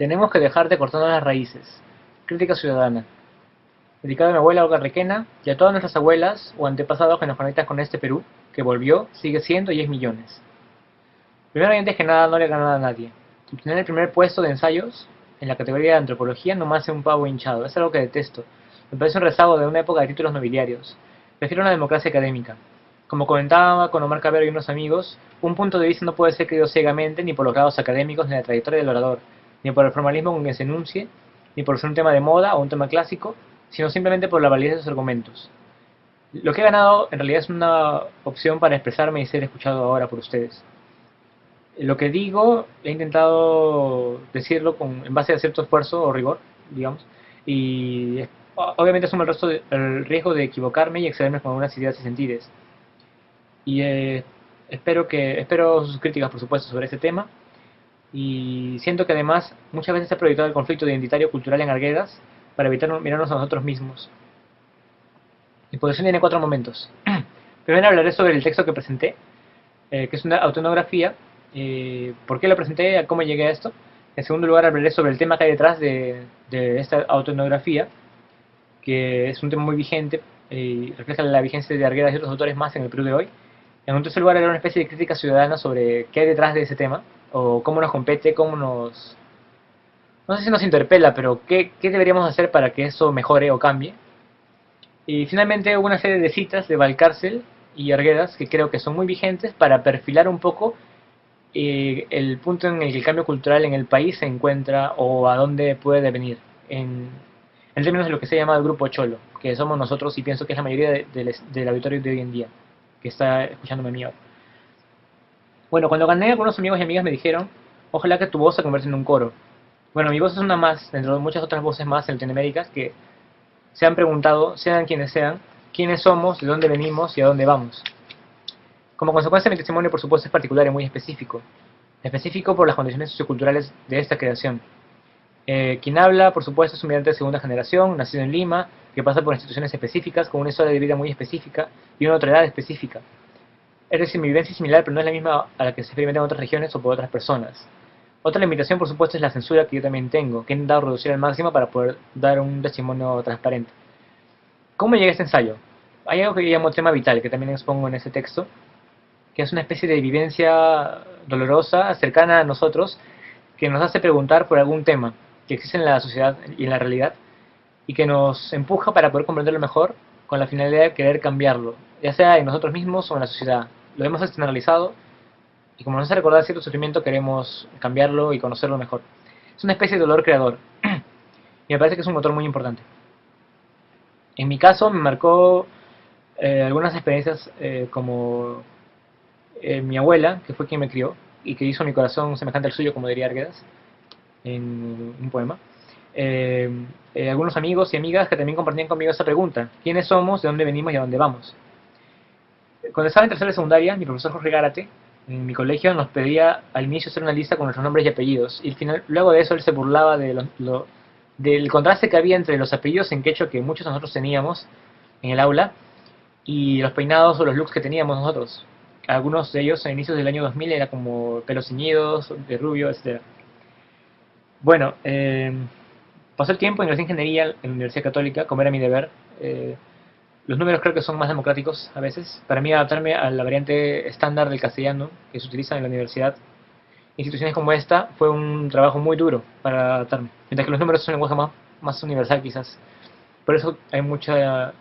Tenemos que dejar de cortarnos las raíces. Crítica ciudadana. Dedicado a mi abuela Olga Requena y a todas nuestras abuelas o antepasados que nos conectan con este Perú, que volvió, sigue siendo y es millones. Primero y antes que nada, no le gana a nadie. Obtener el primer puesto de ensayos en la categoría de antropología no me hace un pavo hinchado, es algo que detesto. Me parece un rezago de una época de títulos nobiliarios. Prefiero una democracia académica. Como comentaba con Omar Cabero y unos amigos, un punto de vista no puede ser creído ciegamente ni por los grados académicos ni la trayectoria del orador, ni por el formalismo con que se enuncie, ni por ser un tema de moda o un tema clásico, sino simplemente por la validez de sus argumentos. Lo que he ganado en realidad es una opción para expresarme y ser escuchado ahora por ustedes. Lo que digo, he intentado decirlo en base a cierto esfuerzo o rigor, digamos, y obviamente asumo el riesgo de equivocarme y excederme con algunas ideas y sentires. Y espero sus críticas, por supuesto, sobre este tema. Y siento que además muchas veces se ha proyectado el conflicto identitario cultural en Arguedas para evitar mirarnos a nosotros mismos. Mi posición tiene cuatro momentos. Primero hablaré sobre el texto que presenté, que es una autoetnografía. ¿Por qué lo presenté? ¿Cómo llegué a esto? En segundo lugar hablaré sobre el tema que hay detrás de esta autoetnografía, que es un tema muy vigente y refleja la vigencia de Arguedas y otros autores más en el Perú de hoy. En un tercer lugar haré una especie de crítica ciudadana sobre qué hay detrás de ese tema, o cómo nos compete, cómo nos... No sé si nos interpela, pero qué deberíamos hacer para que eso mejore o cambie. Y finalmente hubo una serie de citas de Valcárcel y Arguedas que creo que son muy vigentes para perfilar un poco el punto en el que el cambio cultural en el país se encuentra o a dónde puede devenir en términos de lo que se llama el grupo Cholo, que somos nosotros y pienso que es la mayoría del auditorio de hoy en día, que está escuchándome a mí ahora. Bueno, cuando gané, algunos amigos y amigas me dijeron, ojalá que tu voz se convierta en un coro. Bueno, mi voz es una más, dentro de muchas otras voces más en Latinoamérica, que se han preguntado, sean quienes sean, quiénes somos, de dónde venimos y a dónde vamos. Como consecuencia, mi testimonio, por supuesto, es particular y muy específico. Específico por las condiciones socioculturales de esta creación. Quien habla, por supuesto, es un migrante de segunda generación, nacido en Lima, que pasa por instituciones específicas, con una historia de vida muy específica y una otra edad específica. Es decir, mi vivencia es similar, pero no es la misma a la que se experimenta en otras regiones o por otras personas. Otra limitación, por supuesto, es la censura que yo también tengo, que he intentado reducir al máximo para poder dar un testimonio transparente. ¿Cómo llegué a este ensayo? Hay algo que yo llamo tema vital, que también expongo en ese texto, que es una especie de vivencia dolorosa, cercana a nosotros, que nos hace preguntar por algún tema que existe en la sociedad y en la realidad, y que nos empuja para poder comprenderlo mejor con la finalidad de querer cambiarlo, ya sea en nosotros mismos o en la sociedad. Lo hemos externalizado y como nos hace recordar cierto sufrimiento queremos cambiarlo y conocerlo mejor. Es una especie de dolor creador y me parece que es un motor muy importante. En mi caso me marcó algunas experiencias como mi abuela, que fue quien me crió y que hizo mi corazón semejante al suyo, como diría Arguedas en un poema. Eh, Algunos amigos y amigas que también compartían conmigo esa pregunta: ¿quiénes somos, de dónde venimos y a dónde vamos? Cuando estaba en tercera de secundaria, mi profesor Jorge Gárate, en mi colegio, nos pedía al inicio hacer una lista con nuestros nombres y apellidos, y al final, luego de eso él se burlaba del contraste que había entre los apellidos en quechua que muchos de nosotros teníamos en el aula y los peinados o los looks que teníamos nosotros. Algunos de ellos a inicios del año 2000 era como pelos ceñidos, de rubio, etc. Bueno, pasó el tiempo, ingresé en ingeniería en la Universidad Católica, como era mi deber. Los números creo que son más democráticos a veces. Para mí adaptarme a la variante estándar del castellano que se utiliza en la universidad, instituciones como esta, fue un trabajo muy duro para adaptarme. Mientras que los números son un lenguaje más universal quizás. Por eso hay muchos,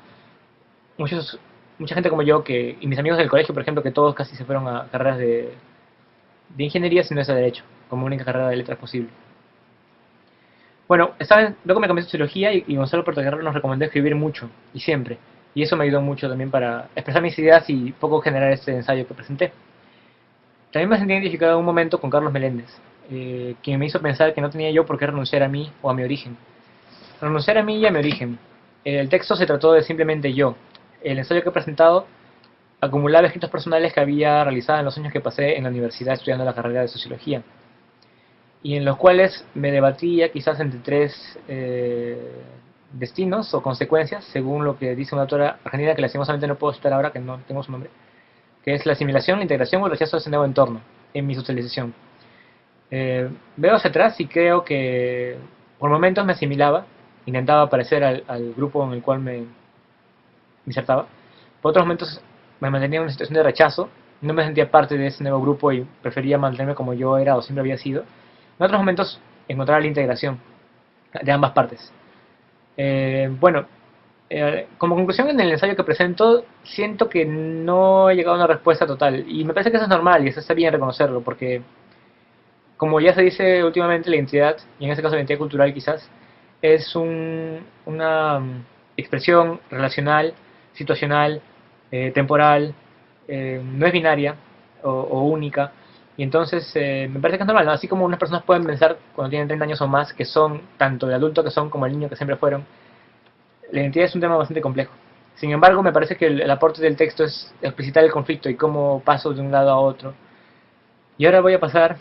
mucha gente como yo y mis amigos del colegio, por ejemplo, que todos casi se fueron a carreras de ingeniería si no es de derecho, como única carrera de letras posible. Bueno, luego me cambié a sociología y Gonzalo Portocarrero nos recomendó escribir mucho y siempre. Y eso me ayudó mucho también para expresar mis ideas y poco generar este ensayo que presenté. También me sentí identificado en un momento con Carlos Meléndez, quien me hizo pensar que no tenía yo por qué renunciar a mí o a mi origen. Renunciar a mí y a mi origen. El texto se trató de simplemente yo. El ensayo que he presentado acumulaba escritos personales que había realizado en los años que pasé en la universidad estudiando la carrera de sociología, y en los cuales me debatía quizás entre tres destinos o consecuencias, según lo que dice una autora argentina que lastimosamente no puedo citar ahora, que no tengo su nombre, que es la asimilación, la integración o el rechazo de ese nuevo entorno en mi socialización. Veo hacia atrás y creo que por momentos me asimilaba, intentaba parecer al grupo en el cual me insertaba. Por otros momentos me mantenía en una situación de rechazo, no me sentía parte de ese nuevo grupo y prefería mantenerme como yo era o siempre había sido. En otros momentos encontraba la integración de ambas partes. Bueno, como conclusión en el ensayo que presento, siento que no he llegado a una respuesta total y me parece que eso es normal y eso está bien reconocerlo porque como ya se dice últimamente, la identidad, y en este caso la identidad cultural quizás, es una expresión relacional, situacional, temporal, no es binaria o única, y entonces me parece que es normal, ¿no? Así como unas personas pueden pensar cuando tienen 30 años o más que son tanto el adulto que son como el niño que siempre fueron, la identidad es un tema bastante complejo. Sin embargo, me parece que el aporte del texto es explicitar el conflicto y cómo paso de un lado a otro. Y ahora voy a pasar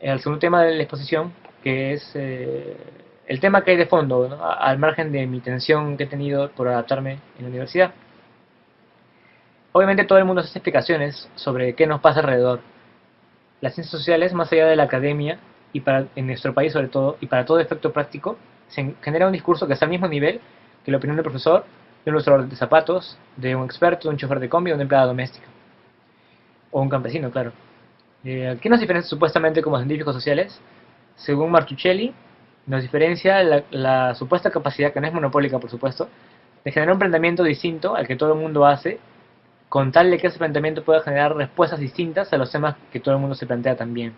al segundo tema de la exposición, que es el tema que hay de fondo, ¿no? Al margen de mi tensión que he tenido por adaptarme en la universidad. Obviamente todo el mundo hace explicaciones sobre qué nos pasa alrededor. Las ciencias sociales, más allá de la academia, y en nuestro país sobre todo, y para todo efecto práctico, se genera un discurso que está al mismo nivel que la opinión del profesor, de un ilustrador de zapatos, de un experto, de un chofer de combi o de una empleada doméstica. O un campesino, claro. ¿Qué nos diferencia supuestamente como científicos sociales? Según Martuchelli, nos diferencia la supuesta capacidad, que no es monopólica por supuesto, de generar un planteamiento distinto al que todo el mundo hace, con tal de que ese planteamiento pueda generar respuestas distintas a los temas que todo el mundo se plantea también.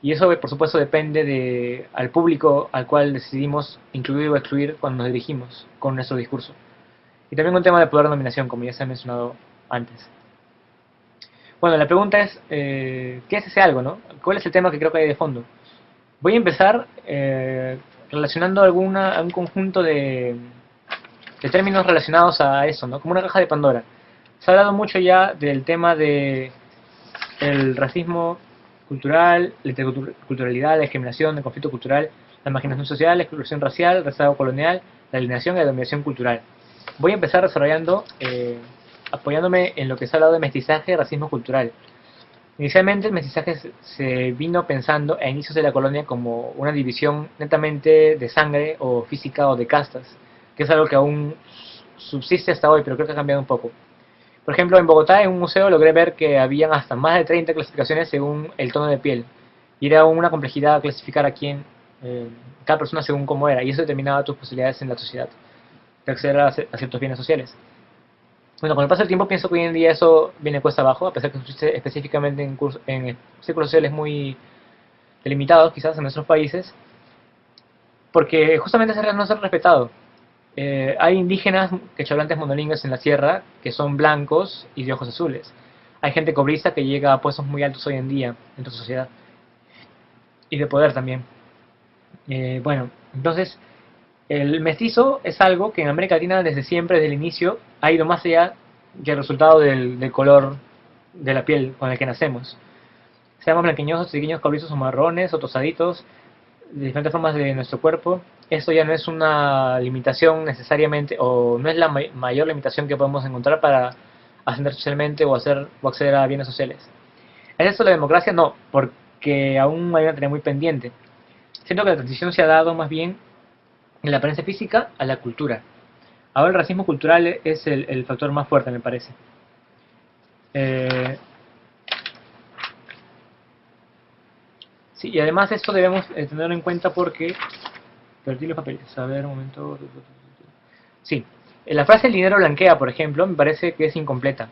Y eso por supuesto depende al público al cual decidimos incluir o excluir cuando nos dirigimos con nuestro discurso. Y también un tema de poder de dominación, como ya se ha mencionado antes. Bueno, la pregunta es, ¿qué es ese algo, no? ¿Cuál es el tema que creo que hay de fondo? Voy a empezar relacionando a un conjunto de términos relacionados a eso, ¿no? Como una caja de Pandora. Se ha hablado mucho ya del tema de el racismo cultural, la interculturalidad, la discriminación, el conflicto cultural, la marginación social, la exclusión racial, el rezago colonial, la alienación y la dominación cultural. Voy a empezar desarrollando, apoyándome en lo que se ha hablado de mestizaje y racismo cultural. Inicialmente el mestizaje se vino pensando a inicios de la colonia como una división netamente de sangre o física o de castas, que es algo que aún subsiste hasta hoy, pero creo que ha cambiado un poco. Por ejemplo, en Bogotá, en un museo, logré ver que habían hasta más de 30 clasificaciones según el tono de piel. Y era una complejidad clasificar a quién, cada persona según cómo era, y eso determinaba tus posibilidades en la sociedad de acceder a ciertos bienes sociales. Bueno, con el paso del tiempo pienso que hoy en día eso viene cuesta abajo, a pesar que existe específicamente en círculos sociales muy delimitados quizás en nuestros países, porque justamente ese no ser respetado. Hay indígenas quechohablantes monolingües en la sierra que son blancos y de ojos azules. Hay gente cobriza que llega a puestos muy altos hoy en día en nuestra sociedad. Y de poder también. Bueno, entonces el mestizo es algo que en América Latina desde siempre, desde el inicio, ha ido más allá que el resultado del color de la piel con el que nacemos. Seamos blanqueñosos, triquiños, cobrizos o marrones o tosaditos, de diferentes formas de nuestro cuerpo, esto ya no es una limitación necesariamente, o no es la mayor limitación que podemos encontrar para ascender socialmente o acceder a bienes sociales. ¿Es esto la democracia? No, porque aún hay una tarea muy pendiente. Siento que la transición se ha dado más bien en la apariencia física a la cultura. Ahora el racismo cultural es el factor más fuerte, me parece. Eh, sí, y además esto debemos tenerlo en cuenta porque... Perdí los papeles, a ver, un momento... Sí, la frase el dinero blanquea, por ejemplo, me parece que es incompleta.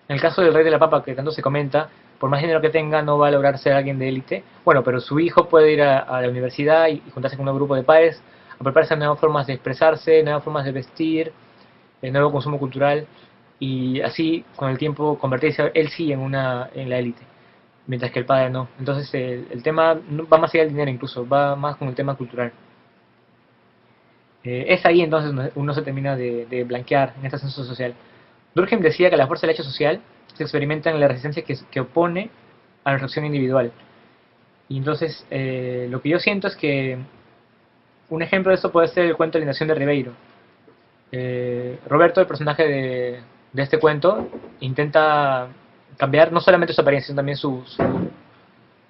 En el caso del rey de la papa, que tanto se comenta, por más dinero que tenga, no va a lograr ser alguien de élite. Bueno, pero su hijo puede ir a la universidad y juntarse con un grupo de pares, a prepararse a nuevas formas de expresarse, nuevas formas de vestir, nuevo consumo cultural, y así, con el tiempo, convertirse él sí en la élite, mientras que el padre no. Entonces, el tema va más allá del dinero incluso, va más con el tema cultural. Es ahí entonces donde uno se termina de blanquear en este ascenso social. Durkheim decía que la fuerza del hecho social se experimenta en la resistencia que opone a la reacción individual. Y entonces lo que yo siento es que un ejemplo de esto puede ser el cuento de Alienación de Ribeiro. Roberto, el personaje de este cuento, intenta cambiar no solamente su apariencia, sino también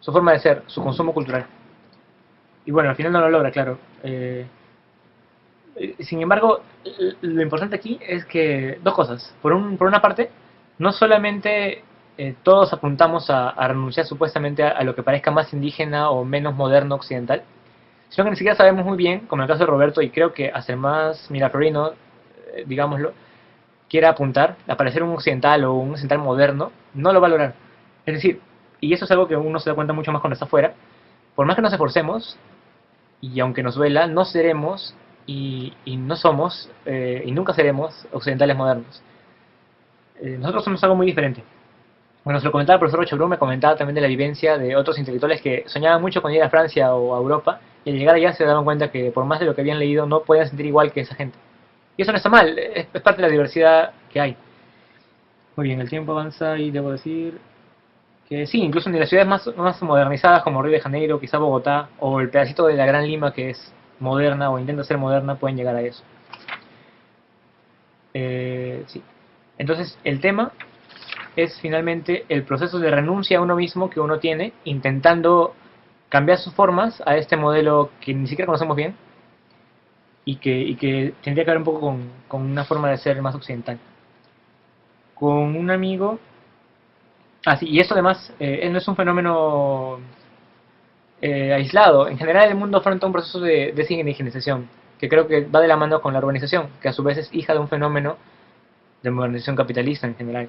su forma de ser, su consumo cultural. Y bueno, al final no lo logra, claro. Sin embargo, lo importante aquí es que dos cosas. Por una parte, no solamente todos apuntamos a renunciar supuestamente a lo que parezca más indígena o menos moderno occidental, sino que ni siquiera sabemos muy bien, como en el caso de Roberto, y creo que hasta el más miraflorino, digámoslo, quiera apuntar a parecer un occidental o un occidental moderno, no lo va a lograr. Es decir, y eso es algo que uno se da cuenta mucho más cuando está afuera, por más que nos esforcemos, y aunque nos duela, no seremos y no somos y nunca seremos occidentales modernos. Nosotros somos algo muy diferente. Bueno, se lo comentaba el profesor Ochobrú, me comentaba también de la vivencia de otros intelectuales que soñaban mucho con ir a Francia o a Europa y al llegar allá se daban cuenta que por más de lo que habían leído no podían sentir igual que esa gente. Y eso no está mal, es parte de la diversidad que hay. Muy bien, el tiempo avanza y debo decir que sí, incluso en las ciudades más modernizadas como Río de Janeiro, quizá Bogotá, o el pedacito de la Gran Lima que es moderna o intenta ser moderna, pueden llegar a eso. Sí. Entonces, el tema es finalmente el proceso de renuncia a uno mismo que uno tiene, intentando cambiar sus formas a este modelo que ni siquiera conocemos bien y que tendría que ver un poco con una forma de ser más occidental. Con un amigo. Ah, sí, y esto además no es un fenómeno aislado. En general el mundo afronta un proceso de desindigenización, que creo que va de la mano con la urbanización, que a su vez es hija de un fenómeno de modernización capitalista en general.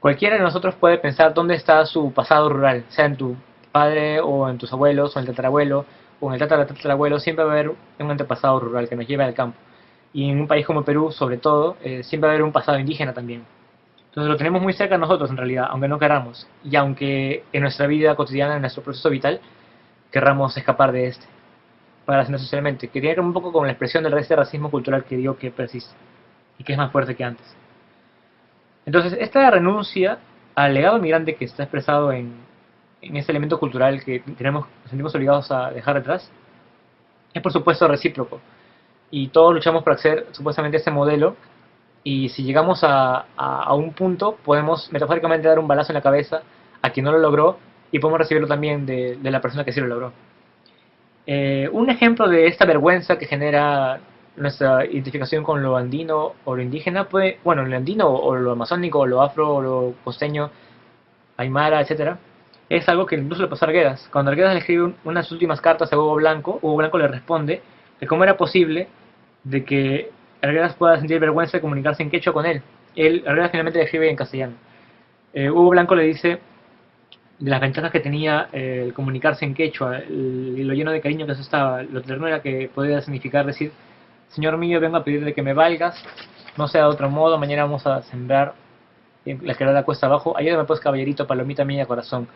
Cualquiera de nosotros puede pensar dónde está su pasado rural, sea en tu padre o en tus abuelos o en el tatarabuelo o en el tatarabuelo, siempre va a haber un antepasado rural que nos lleva al campo. Y en un país como Perú, sobre todo, siempre va a haber un pasado indígena también. Entonces lo tenemos muy cerca de nosotros en realidad, aunque no queramos. Y aunque en nuestra vida cotidiana, en nuestro proceso vital, querramos escapar de este, para ascender socialmente, que tiene que ver un poco con la expresión del este racismo cultural que digo que persiste y que es más fuerte que antes. Entonces, esta renuncia al legado migrante que está expresado en este elemento cultural que tenemos, nos sentimos obligados a dejar detrás, es por supuesto recíproco. Y todos luchamos por hacer supuestamente este modelo y si llegamos a un punto podemos metafóricamente dar un balazo en la cabeza a quien no lo logró y podemos recibirlo también de la persona que sí lo logró. Un ejemplo de esta vergüenza que genera nuestra identificación con lo andino o lo indígena puede, bueno, lo andino o lo amazónico o lo afro o lo costeño, aymara, etcétera, es algo que incluso le pasó a Arguedas. Cuando Arguedas le escribe unas de sus últimas cartas a Hugo Blanco le responde que cómo era posible de que Arguedas pueda sentir vergüenza de comunicarse en quechua con él. Arguedas finalmente le escribe en castellano. Hugo Blanco le dice de las ventajas que tenía el comunicarse en quechua, lo lleno de cariño que eso estaba, lo ternura que podía significar decir, Señor mío, vengo a pedirle que me valgas, no sea de otro modo, mañana vamos a sembrar la quebrada cuesta abajo, ayúdame pues caballerito, palomita mía, corazón.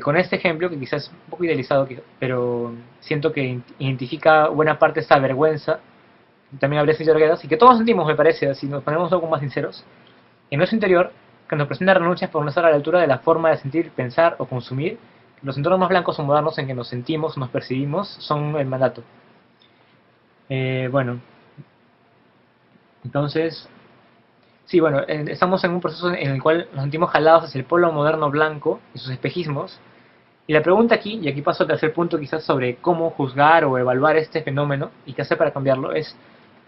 Con este ejemplo, que quizás es un poco idealizado, pero siento que identifica buena parte de esta vergüenza, también habría sentido Arguedas, y que todos sentimos, me parece, si nos ponemos un poco más sinceros, en nuestro interior, que nos presenta renuncias por no estar a la altura de la forma de sentir, pensar o consumir, los entornos más blancos o modernos en que nos sentimos, nos percibimos, son el mandato. Bueno, entonces, sí, bueno, estamos en un proceso en el cual nos sentimos jalados hacia el polo moderno blanco y sus espejismos. Y la pregunta aquí, y aquí paso al tercer punto quizás sobre cómo juzgar o evaluar este fenómeno y qué hacer para cambiarlo, es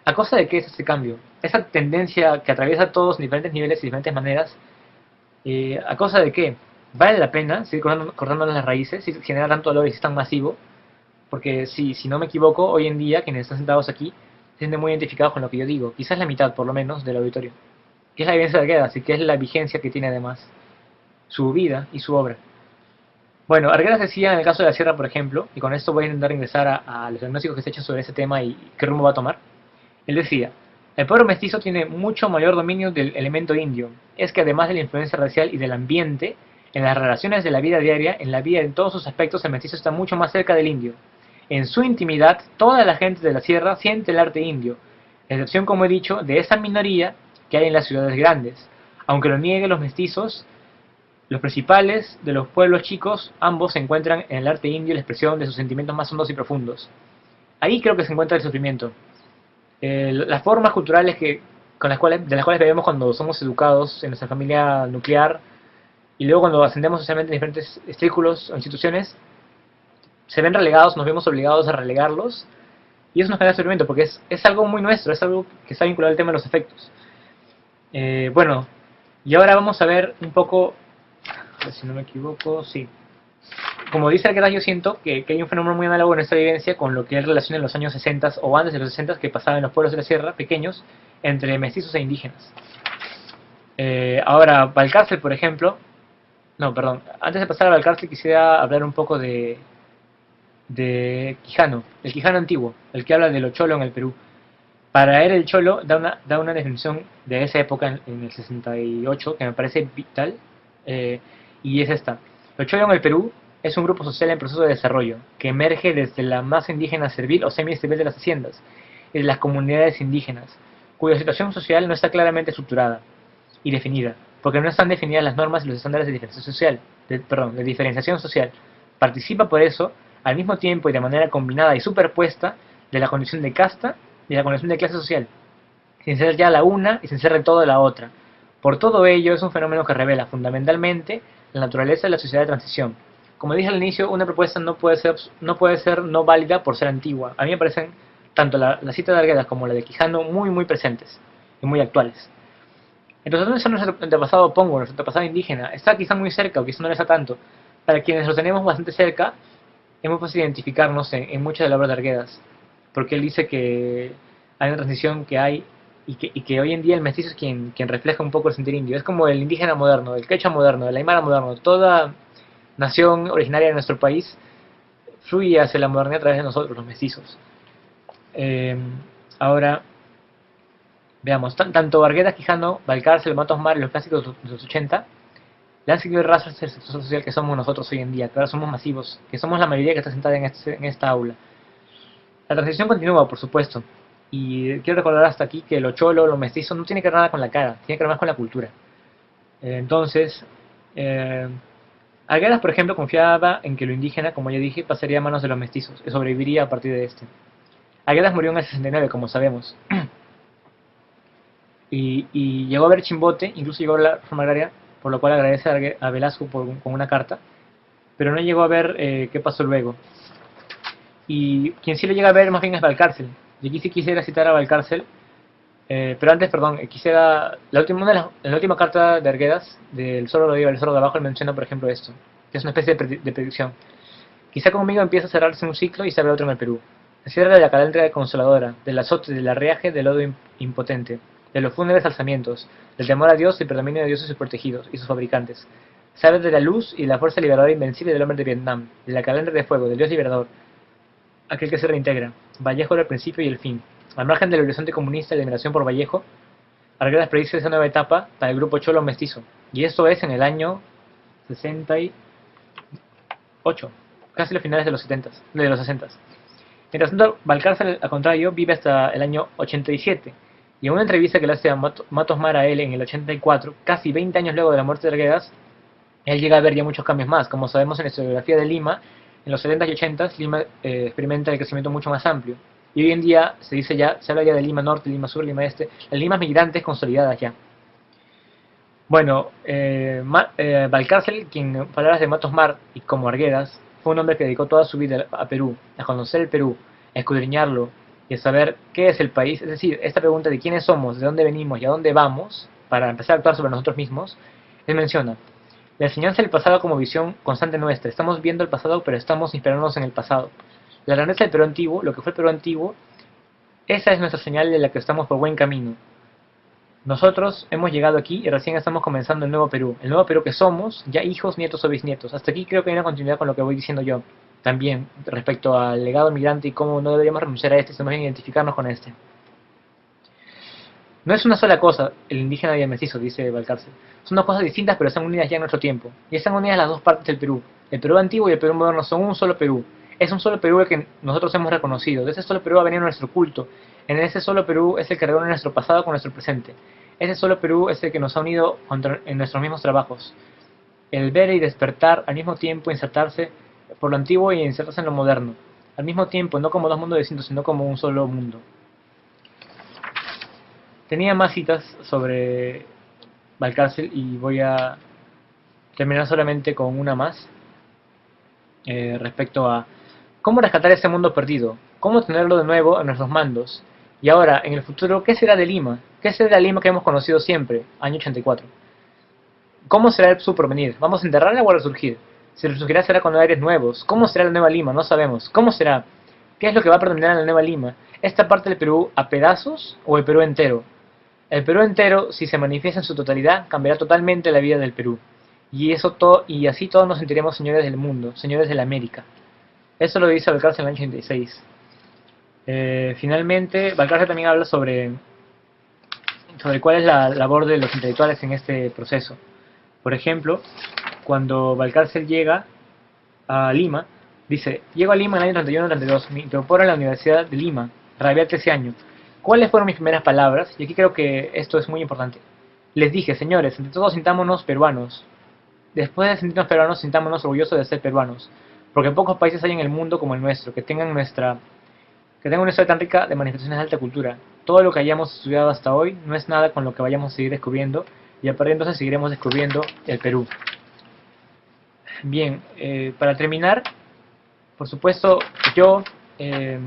¿a costa de qué es ese cambio? Esa tendencia que atraviesa a todos en diferentes niveles y diferentes maneras, ¿a causa de qué? ¿Vale la pena seguir cortándonos las raíces y generar tanto dolor y es tan masivo? Porque si no me equivoco, hoy en día quienes están sentados aquí se sienten muy identificados con lo que yo digo, quizás la mitad por lo menos del auditorio, que es la evidencia de Arguedas y que es la vigencia que tiene además su vida y su obra. Bueno, Arguedas decía en el caso de la sierra, por ejemplo, y con esto voy a intentar ingresar a los diagnósticos que se han hecho sobre ese tema y qué rumbo va a tomar. Él decía, el pueblo mestizo tiene mucho mayor dominio del elemento indio. Es que además de la influencia racial y del ambiente, en las relaciones de la vida diaria, en la vida en todos sus aspectos, el mestizo está mucho más cerca del indio. En su intimidad, toda la gente de la sierra siente el arte indio, excepción, como he dicho, de esa minoría que hay en las ciudades grandes. Aunque lo nieguen los mestizos, los principales de los pueblos chicos, ambos se encuentran en el arte indio la expresión de sus sentimientos más hondos y profundos. Ahí creo que se encuentra el sufrimiento. Las formas culturales de las cuales bebemos cuando somos educados en nuestra familia nuclear y luego cuando ascendemos socialmente en diferentes círculos o instituciones, se ven relegados, nos vemos obligados a relegarlos, y eso nos genera sufrimiento, porque es algo muy nuestro, es algo que está vinculado al tema de los efectos. Bueno, y ahora vamos a ver un poco, a ver si no me equivoco, sí. Como dice Arguedas, yo siento que hay un fenómeno muy análogo en esta vivencia con lo que él relaciona en los años 60 o antes de los 60 que pasaba en los pueblos de la sierra, pequeños, entre mestizos e indígenas. Ahora, Valcárcel, por ejemplo, no, perdón, antes de pasar a Valcárcel quisiera hablar un poco de Quijano, el Quijano antiguo, el que habla de lo cholo en el Perú. Para él el cholo da una definición de esa época en el 68 que me parece vital, y es esta. Lo cholo en el Perú es un grupo social en proceso de desarrollo que emerge desde la masa indígena servil o semi-servil de las haciendas y de las comunidades indígenas, cuya situación social no está claramente estructurada y definida, porque no están definidas las normas y los estándares de diferenciación social, de diferenciación social. Participa por eso, al mismo tiempo y de manera combinada y superpuesta, de la condición de casta y la condición de clase social, sin ser ya la una y sin ser de todo la otra. Por todo ello, es un fenómeno que revela fundamentalmente la naturaleza de la sociedad de transición. Como dije al inicio, una propuesta no puede ser no válida por ser antigua. A mí me parecen tanto la cita de Arguedas como la de Quijano muy presentes y muy actuales. Entonces, ¿dónde está nuestro antepasado pongo, nuestro antepasado indígena? Está quizá muy cerca o quizá no lo está tanto. Para quienes lo tenemos bastante cerca, es muy fácil identificarnos en muchas de las obras de Arguedas, porque él dice que hay una transición que hay y que hoy en día el mestizo es quien refleja un poco el sentir indio. Es como el indígena moderno, el quechua moderno, el aymara moderno. Toda nación originaria de nuestro país fluye hacia la modernidad a través de nosotros, los mestizos. Eh, Ahora, veamos, tanto Arguedas, Quijano, Valcárcel, Matos Mar y los clásicos de los 80 le han seguido el rastro del sector social que somos nosotros hoy en día, que ahora somos masivos, que somos la mayoría que está sentada en esta aula. La transición continúa, por supuesto, y quiero recordar hasta aquí que lo cholo, lo mestizo, no tiene que ver nada con la cara, tiene que ver más con la cultura. Entonces, eh, Arguedas, por ejemplo, confiaba en que lo indígena, como ya dije, pasaría a manos de los mestizos, que sobreviviría a partir de este. Arguedas murió en el 69, como sabemos, y llegó a ver Chimbote, incluso llegó a la reforma agraria, por lo cual agradece a Velasco con una carta, pero no llegó a ver qué pasó luego. Y quien sí lo llega a ver más bien es Valcárcel. Y aquí sí quisiera citar a Valcárcel, pero antes, perdón, quisiera. En la última carta de Arguedas, del Zorro de arriba, el Zorro de abajo, él menciona, por ejemplo, esto, que es una especie de predicción. Quizá conmigo empieza a cerrarse un ciclo y se abre otro en el Perú. Se cierra de la calandria consoladora, del azote, del arriaje, del lodo impotente, de los fúnebres alzamientos, del temor a Dios y predominio de Dios y sus protegidos y sus fabricantes. Se abre de la luz y la fuerza liberadora invencible del hombre de Vietnam, de la calandria de fuego, del Dios liberador, aquel que se reintegra. Vallejo era el principio y el fin. Al margen del horizonte comunista y la liberación por Vallejo, Arguedas predice esa nueva etapa para el grupo Cholo Mestizo. Y esto es en el año 68, casi los finales de los 70, de los 60. Mientras tanto, Valcárcel, al contrario, vive hasta el año 87. Y en una entrevista que le hace a Matos Mar a él en el 84, casi 20 años luego de la muerte de Arguedas, él llega a ver ya muchos cambios más. Como sabemos en la historiografía de Lima, en los 70 y 80 Lima experimenta el crecimiento mucho más amplio. Y hoy en día se habla ya de Lima Norte, Lima Sur, Lima Este, las Limas migrantes consolidadas ya. Bueno, Valcárcel, quien en palabras de Matos Mar y como Arguedas, fue un hombre que dedicó toda su vida a Perú, a conocer el Perú, a escudriñarlo y a saber qué es el país. Es decir, esta pregunta de quiénes somos, de dónde venimos y a dónde vamos, para empezar a actuar sobre nosotros mismos, él menciona: la enseñanza del pasado como visión constante nuestra. Estamos viendo el pasado, pero estamos inspirándonos en el pasado. La grandeza del Perú antiguo, lo que fue el Perú antiguo, esa es nuestra señal de la que estamos por buen camino. Nosotros hemos llegado aquí y recién estamos comenzando el nuevo Perú que somos, ya hijos, nietos o bisnietos. Hasta aquí creo que hay una continuidad con lo que voy diciendo yo, también respecto al legado migrante y cómo no deberíamos renunciar a este, sino más bien identificarnos con este. No es una sola cosa el indígena y el mestizo, dice Valcárcel. Son dos cosas distintas, pero están unidas ya en nuestro tiempo. Y están unidas las dos partes del Perú. El Perú antiguo y el Perú moderno son un solo Perú. Es un solo Perú el que nosotros hemos reconocido. De ese solo Perú ha venido nuestro culto. En ese solo Perú es el que reúne nuestro pasado con nuestro presente. Ese solo Perú es el que nos ha unido en nuestros mismos trabajos. El ver y despertar, al mismo tiempo insertarse por lo antiguo y insertarse en lo moderno. Al mismo tiempo, no como dos mundos distintos, sino como un solo mundo. Tenía más citas sobre Valcárcel y voy a terminar solamente con una más, respecto a cómo rescatar ese mundo perdido, cómo tenerlo de nuevo en nuestros mandos. Y ahora, en el futuro, ¿qué será de Lima? ¿Qué será de la Lima que hemos conocido siempre, año 84? ¿Cómo será su porvenir? ¿Vamos a enterrarla o a resurgir? Si resurgirá será con aires nuevos. ¿Cómo será la nueva Lima? No sabemos. ¿Cómo será? ¿Qué es lo que va a predominar en la nueva Lima? ¿Esta parte del Perú a pedazos o el Perú entero? El Perú entero, si se manifiesta en su totalidad, cambiará totalmente la vida del Perú. Y así todos nos sentiremos señores del mundo, señores de la América. Eso lo dice Balcarce en el año 86. Finalmente, Balcarce también habla sobre cuál es la labor de los intelectuales en este proceso. Por ejemplo, cuando Valcárcel llega a Lima, dice: llego a Lima en el año 31-32, me incorporo a la Universidad de Lima, rabia 13 años. ¿Cuáles fueron mis primeras palabras? Y aquí creo que esto es muy importante. Les dije: señores, entre todos sintámonos peruanos. Después de sentirnos peruanos, sintámonos orgullosos de ser peruanos. Porque pocos países hay en el mundo como el nuestro, que tengan una historia tan rica de manifestaciones de alta cultura. Todo lo que hayamos estudiado hasta hoy no es nada con lo que vayamos a seguir descubriendo, y a partir de entonces seguiremos descubriendo el Perú. Bien, para terminar, por supuesto, yo me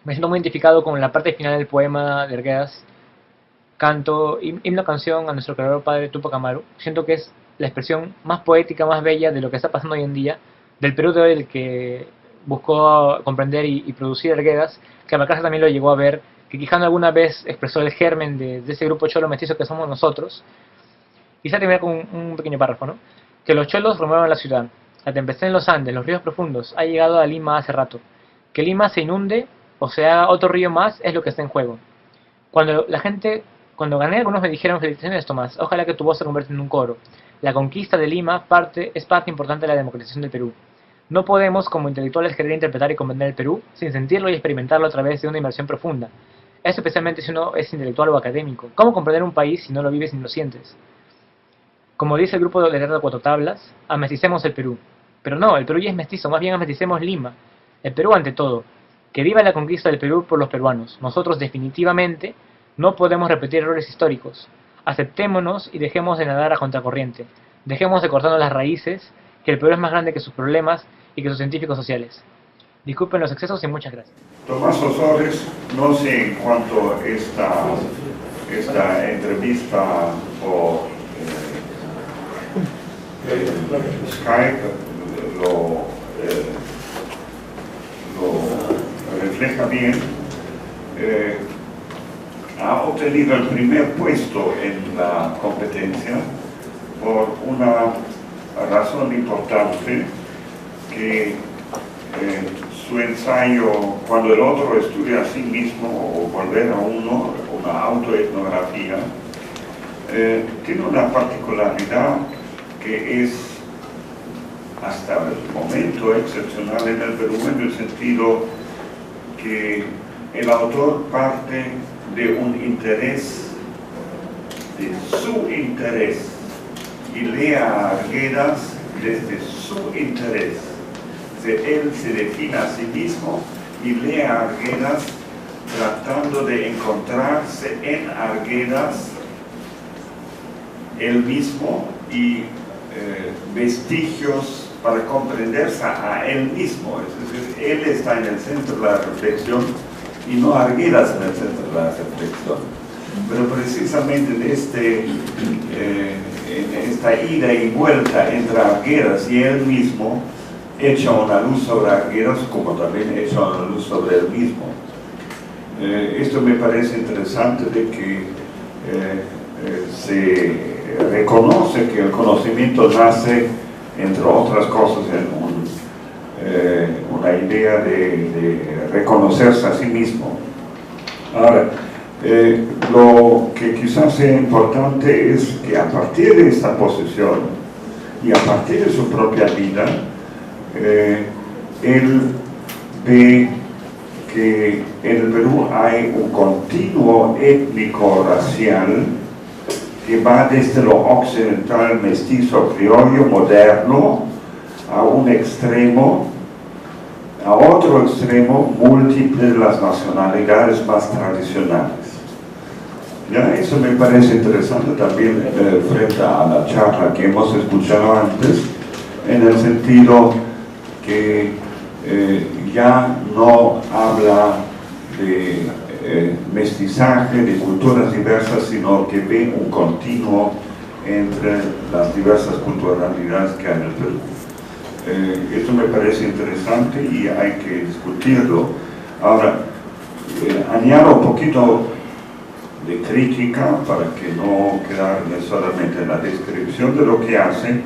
siento muy identificado con la parte final del poema de Arguedas, canto, himno canción a nuestro creador padre Tupac Amaru. Siento que es la expresión más poética, más bella de lo que está pasando hoy en día, del Perú de hoy, el que buscó comprender y producir Arguedas, que a Balcarce también lo llegó a ver, que Quijano alguna vez expresó el germen de ese grupo cholo mestizo que somos nosotros. Quizá terminar con un pequeño párrafo, ¿no? Que los cholos remuevan la ciudad. La tempestad en los Andes, los ríos profundos, ha llegado a Lima hace rato. Que Lima se inunde o se haga otro río más es lo que está en juego. Cuando gané, algunos me dijeron: felicitaciones, Tomás, ojalá que tu voz se convierta en un coro. La conquista de Lima es parte importante de la democratización del Perú. No podemos, como intelectuales, querer interpretar y comprender el Perú sin sentirlo y experimentarlo a través de una inmersión profunda. Eso especialmente si uno es intelectual o académico. ¿Cómo comprender un país si no lo vives ni lo sientes? Como dice el grupo de Leonardo Cuatro Tablas, amesticemos el Perú. Pero no, el Perú ya es mestizo, más bien amesticemos Lima. El Perú ante todo. Que viva la conquista del Perú por los peruanos. Nosotros definitivamente no podemos repetir errores históricos. Aceptémonos y dejemos de nadar a contracorriente. Dejemos de cortarnos las raíces, que el Perú es más grande que sus problemas y que sus científicos sociales. Disculpen los excesos y muchas gracias. Tomás Osores, no sé en cuanto a esta entrevista por Skype lo refleja bien. Ha obtenido el primer puesto en la competencia por una razón importante, que su ensayo Cuando el otro estudia a sí mismo o Volver a uno, una autoetnografía, tiene una particularidad que es hasta el momento excepcional en el Perú, en el sentido que el autor parte de un interés, de su interés, y lee a Arguedas desde su interés. Él se define a sí mismo y lee a Arguedas tratando de encontrarse en Arguedas él mismo y vestigios para comprenderse a él mismo. Es decir, él está en el centro de la reflexión y no Arguedas en el centro de la reflexión. Pero precisamente en esta ida y vuelta entre Arguedas y él mismo, echa una luz sobre Arguedas, como también echa una luz sobre él mismo. Esto me parece interesante, de que se reconoce que el conocimiento nace, entre otras cosas, en una idea de reconocerse a sí mismo. Ahora, lo que quizás sea importante es que a partir de esta posición y a partir de su propia vida, él ve que en el Perú hay un continuo étnico-racial que va desde lo occidental, mestizo, criollo, moderno, a un extremo, a otro extremo, múltiple de las nacionalidades más tradicionales. Ya, eso me parece interesante también frente a la charla que hemos escuchado antes, en el sentido que ya no habla de mestizaje, de culturas diversas, sino que ve un continuo entre las diversas culturalidades que hay en el Perú. Esto me parece interesante y hay que discutirlo. Ahora, añado un poquito de crítica para que no quedarme solamente en la descripción de lo que hace.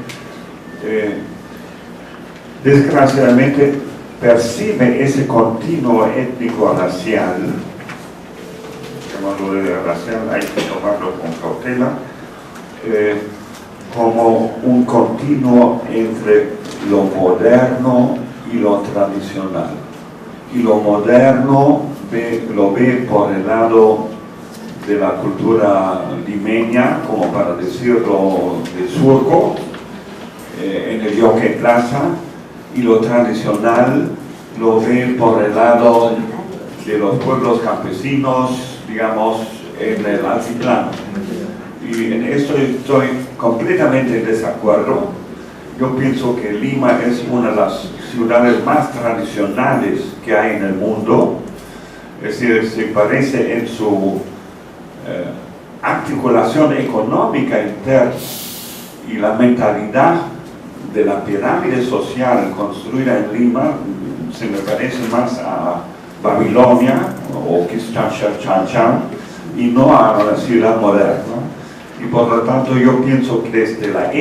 Desgraciadamente percibe ese continuo étnico-racial, llamarlo de racial, hay que tomarlo con cautela, como un continuo entre lo moderno y lo tradicional. Y lo moderno lo ve por el lado de la cultura limeña, como para decirlo de Surco, en el Yoque Plaza, y lo tradicional lo ve por el lado de los pueblos campesinos, digamos, en el altiplano. Y en esto estoy completamente en desacuerdo. Yo pienso que Lima es una de las ciudades más tradicionales que hay en el mundo, es decir, se parece en su articulación económica interna y la mentalidad de la pirámide social construida en Lima se me parece más a Babilonia o Quizchachan y no a la ciudad moderna. Y por lo tanto yo pienso que desde la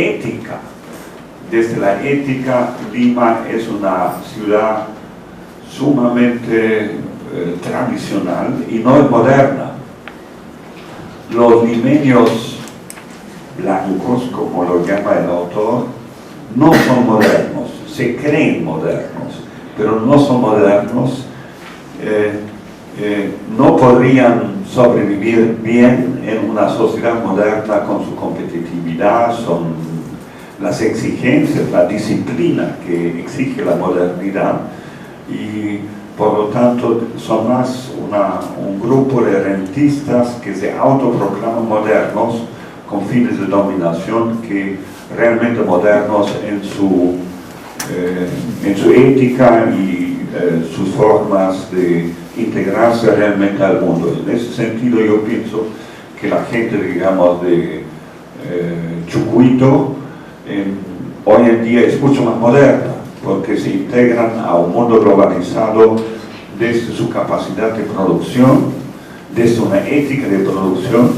ética, Lima es una ciudad sumamente tradicional y no es moderna. Los limeños blancos, como lo llama el autor, no son modernos, se creen modernos, pero no son modernos, no podrían sobrevivir bien en una sociedad moderna con su competitividad, son las exigencias, la disciplina que exige la modernidad, y por lo tanto son más un grupo de rentistas que se autoproclaman modernos con fines de dominación que realmente modernos en su ética y sus formas de integrarse realmente al mundo. En ese sentido yo pienso que la gente, digamos, de Chucuito hoy en día es mucho más moderna, porque se integran a un mundo globalizado desde su capacidad de producción, desde una ética de producción,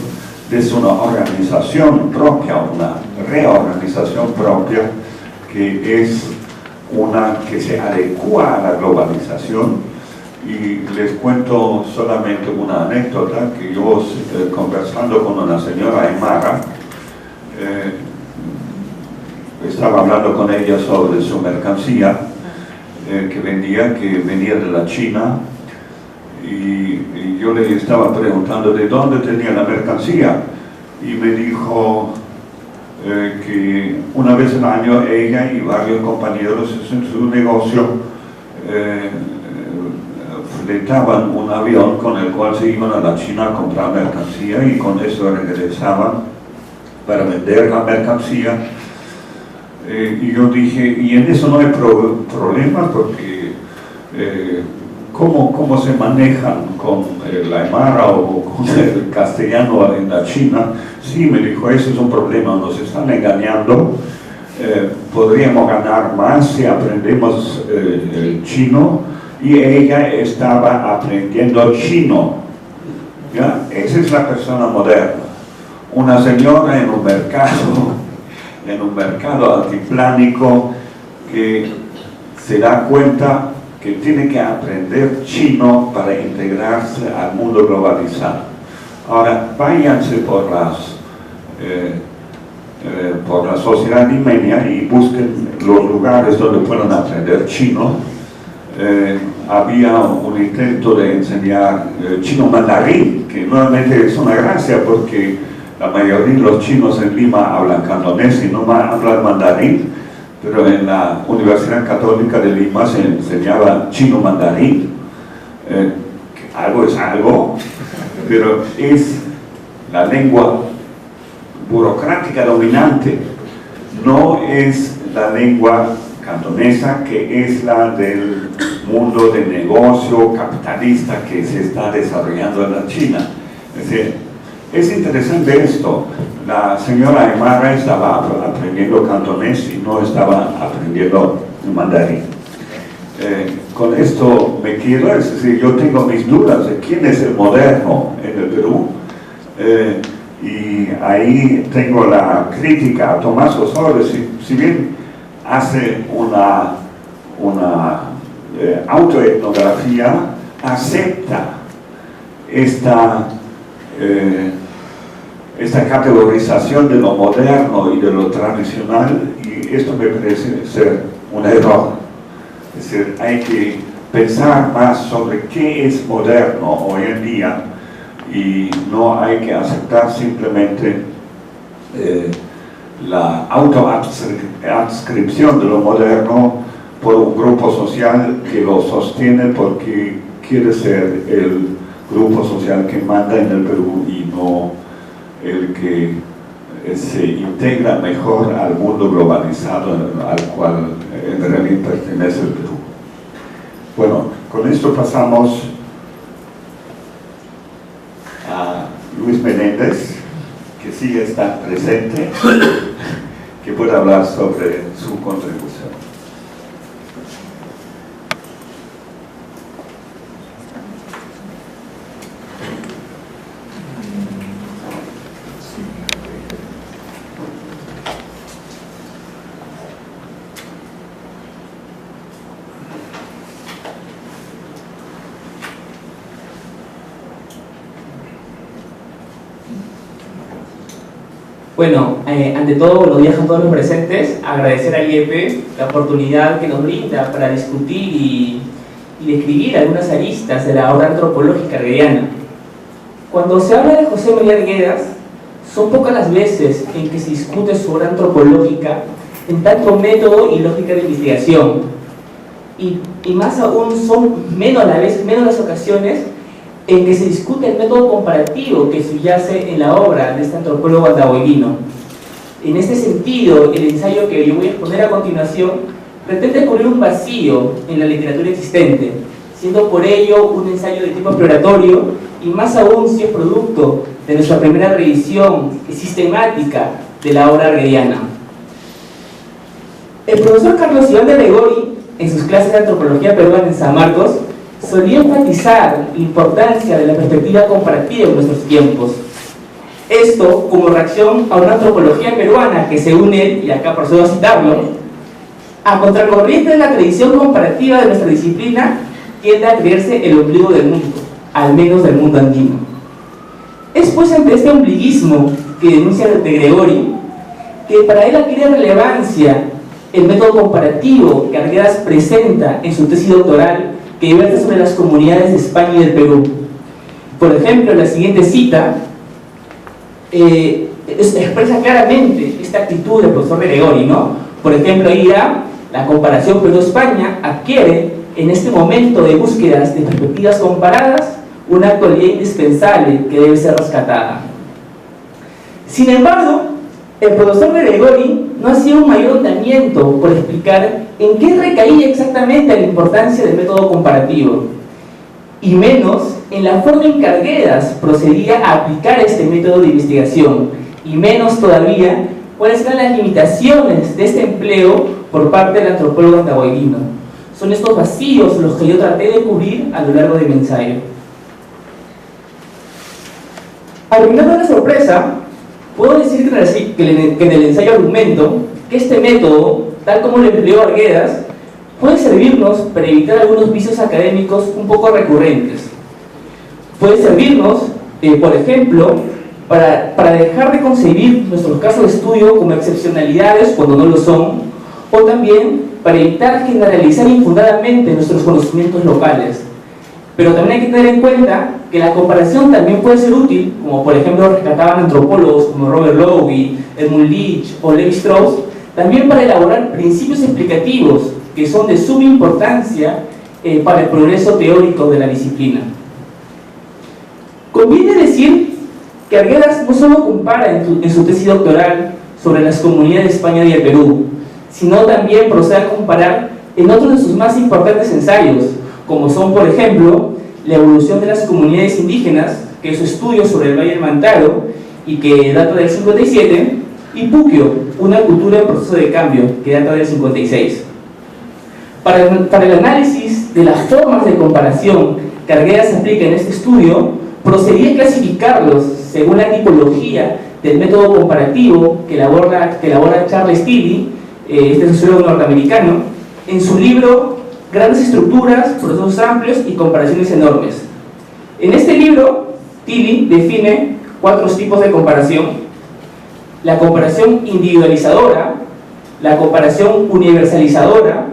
desde una organización propia, una reorganización propia, que es una que se adecua a la globalización. Y les cuento solamente una anécdota, que yo conversando con una señora aymara, estaba hablando con ella sobre su mercancía que venía de la China, y yo le estaba preguntando de dónde tenía la mercancía, y me dijo que una vez al año ella y varios compañeros en su negocio fletaban un avión con el cual se iban a la China a comprar mercancía, y con eso regresaban para vender la mercancía. Y yo dije, y en eso no hay problemas, porque ¿cómo se manejan con el aymara o con el castellano en la China? Sí, me dijo, eso es un problema, nos están engañando, podríamos ganar más si aprendemos el chino, y ella estaba aprendiendo chino. ¿Ya? Esa es la persona moderna. Una señora en un mercado altiplánico que se da cuenta que tiene que aprender chino para integrarse al mundo globalizado. Ahora, váyanse por la sociedad limeña y busquen los lugares donde puedan aprender chino. Había un intento de enseñar chino mandarín, que nuevamente es una gracia porque la mayoría de los chinos en Lima hablan cantonés y no hablan mandarín, pero en la Universidad Católica de Lima se enseñaba chino mandarín. Algo es algo, pero es la lengua burocrática dominante no es la lengua cantonesa, que es la del mundo de negocio capitalista que se está desarrollando en la China. Es decir, es interesante esto. La señora Aymara estaba aprendiendo cantonés y no estaba aprendiendo mandarín. Con esto me quedo, es decir, yo tengo mis dudas de quién es el moderno en el Perú, y ahí tengo la crítica a Tomás Osorio. Si bien hace una autoetnografía, acepta esta categorización de lo moderno y de lo tradicional, y esto me parece ser un error. Es decir, hay que pensar más sobre qué es moderno hoy en día, y no hay que aceptar simplemente la autoadscripción de lo moderno por un grupo social que lo sostiene porque quiere ser el grupo social que manda en el Perú y no el que se integra mejor al mundo globalizado al cual en realidad pertenece el Perú. Bueno, con esto pasamos a Luis Menéndez, que sí está presente, que puede hablar sobre su contribución. Bueno, ante todo, buenos días a todos los presentes. Agradecer al IEP la oportunidad que nos brinda para discutir y describir algunas aristas de la obra antropológica arguediana. Cuando se habla de José María Arguedas, son pocas las veces en que se discute su obra antropológica en tanto método y lógica de investigación. Y más aún, son menos las ocasiones en que se discute el método comparativo que subyace en la obra de este antropólogo andahuaylino. En este sentido, el ensayo que yo voy a exponer a continuación pretende cubrir un vacío en la literatura existente, siendo por ello un ensayo de tipo exploratorio, y más aún si es producto de nuestra primera revisión sistemática de la obra arguediana. El profesor Carlos Iván de Gregori, en sus clases de antropología peruana en San Marcos, solía enfatizar la importancia de la perspectiva comparativa en nuestros tiempos. Esto como reacción a una antropología peruana que, según él, y acá procedo a citarlo, a contracorriente de la tradición comparativa de nuestra disciplina, tiende a creerse el ombligo del mundo, al menos del mundo andino. Es pues ante este ombliguismo que denuncia de Gregori, que para él adquiere relevancia el método comparativo que Arguedas presenta en su tesis doctoral, que vierte sobre las comunidades de España y del Perú. Por ejemplo, la siguiente cita expresa claramente esta actitud del profesor Gregori, ¿no? Por ejemplo, ahí dirá: la comparación Perú-España adquiere en este momento de búsquedas de perspectivas comparadas una actualidad indispensable que debe ser rescatada. Sin embargo, el profesor Gregori no hacía un mayor ondamiento por explicar en qué recaía exactamente la importancia del método comparativo, y menos en la forma en que Arguedas procedía a aplicar este método de investigación, y menos todavía cuáles eran las limitaciones de este empleo por parte del antropólogo andahuaylino. Son estos vacíos los que yo traté de cubrir a lo largo de mi ensayo. Arruinando la sorpresa, puedo decir que en el ensayo argumento que este método, tal como lo empleó Arguedas, puede servirnos para evitar algunos vicios académicos un poco recurrentes. Puede servirnos, por ejemplo, para dejar de concebir nuestros casos de estudio como excepcionalidades cuando no lo son, o también para evitar generalizar infundadamente nuestros conocimientos locales. Pero también hay que tener en cuenta que la comparación también puede ser útil, como por ejemplo rescataban antropólogos como Robert Lowy, Edmund Leach o Levi Strauss, también para elaborar principios explicativos que son de suma importancia para el progreso teórico de la disciplina. Conviene decir que Arguedas no solo compara en su tesis doctoral sobre las comunidades de España y el Perú, sino también procede a comparar en otros de sus más importantes ensayos, como son, por ejemplo, la evolución de las comunidades indígenas, que es su estudio sobre el Valle del Mantaro y que data del 57, y Puquio, una cultura en proceso de cambio, que data del 56. Para el análisis de las formas de comparación que Arguedas aplica en este estudio, procedí a clasificarlos según la tipología del método comparativo que elabora Charles Tilly, este sociólogo norteamericano, en su libro Grandes estructuras, procesos amplios y comparaciones enormes. En este libro, Tilly define 4 tipos de comparación: la comparación individualizadora, la comparación universalizadora,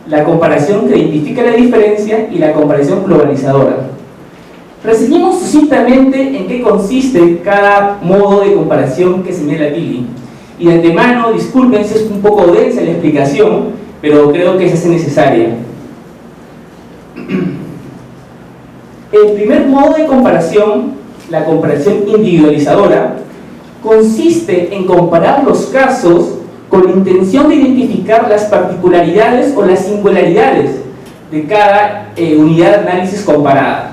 la comparación que identifica la diferencia y la comparación globalizadora. Reseñemos sucintamente en qué consiste cada modo de comparación que señala Tilly. Y de antemano, disculpen si es un poco densa la explicación, pero creo que se hace necesaria. El primer modo de comparación, la comparación individualizadora, consiste en comparar los casos con la intención de identificar las particularidades o las singularidades de cada unidad de análisis comparada.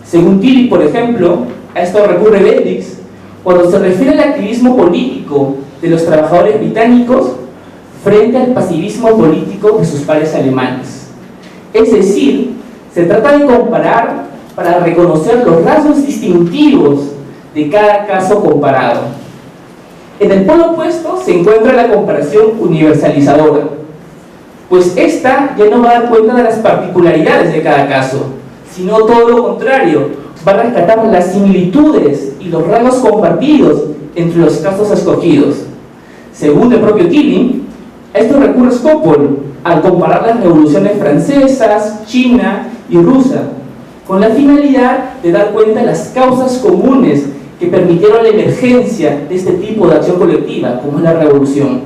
Según Tilly, por ejemplo, a esto recurre Bendix cuando se refiere al activismo político de los trabajadores británicos frente al pasivismo político de sus pares alemanes. Es decir, se trata de comparar para reconocer los rasgos distintivos de cada caso comparado. En el polo opuesto se encuentra la comparación universalizadora, pues esta ya no va a dar cuenta de las particularidades de cada caso, sino todo lo contrario, va a rescatar las similitudes y los rasgos compartidos entre los casos escogidos. Según el propio Tilly, a esto recurre Skopol al comparar las revoluciones francesas, china y rusa, con la finalidad de dar cuenta de las causas comunes que permitieron la emergencia de este tipo de acción colectiva, como es la revolución.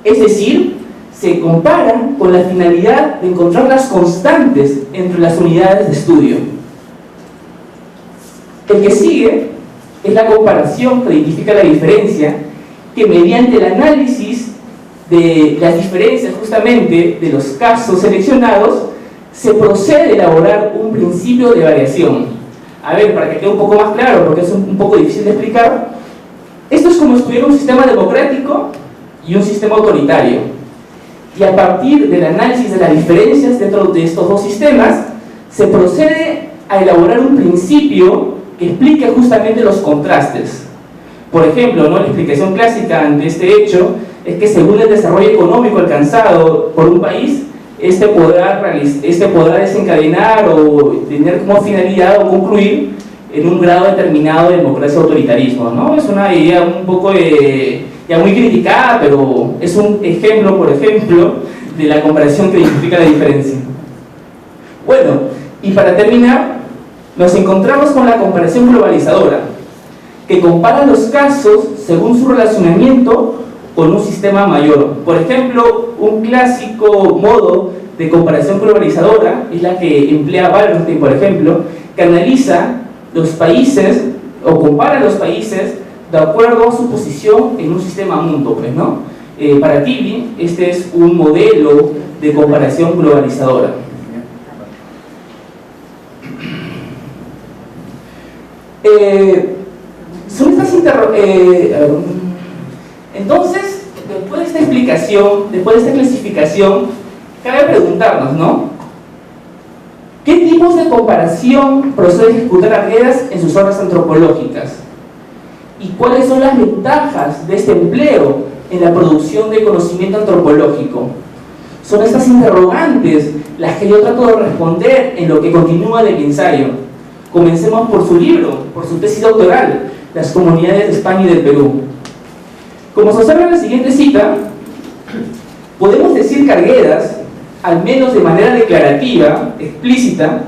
Es decir, se compara con la finalidad de encontrar las constantes entre las unidades de estudio. El que sigue es la comparación que identifica la diferencia, que mediante el análisis de las diferencias justamente de los casos seleccionados, se procede a elaborar un principio de variación. A ver, para que quede un poco más claro, porque es un poco difícil de explicar, esto es como estudiar un sistema democrático y un sistema autoritario. Y a partir del análisis de las diferencias dentro de estos dos sistemas, se procede a elaborar un principio que explique justamente los contrastes. Por ejemplo, ¿no? La explicación clásica ante este hecho es que según el desarrollo económico alcanzado por un país, este podrá desencadenar o tener como finalidad o concluir en un grado determinado de democracia o autoritarismo, ¿no? Es una idea un poco ya muy criticada, pero es un ejemplo, por ejemplo, de la comparación que identifica la diferencia. Bueno, y para terminar, nos encontramos con la comparación globalizadora, que compara los casos según su relacionamiento con un sistema mayor. Por ejemplo, un clásico modo de comparación globalizadora es la que emplea Wallerstein, por ejemplo, que analiza los países o compara los países de acuerdo a su posición en un sistema mundo, pues, ¿no? Para Tilly, este es un modelo de comparación globalizadora. Entonces, después de esta explicación, después de esta clasificación, cabe preguntarnos, ¿no? ¿Qué tipos de comparación procede a ejecutar Arguedas en sus obras antropológicas? ¿Y cuáles son las ventajas de este empleo en la producción de conocimiento antropológico? Son estas interrogantes las que yo trato de responder en lo que continúa del ensayo. Comencemos por su libro, por su tesis doctoral, Las comunidades de España y del Perú. Como se observa en la siguiente cita, podemos decir que Arguedas, al menos de manera declarativa, explícita,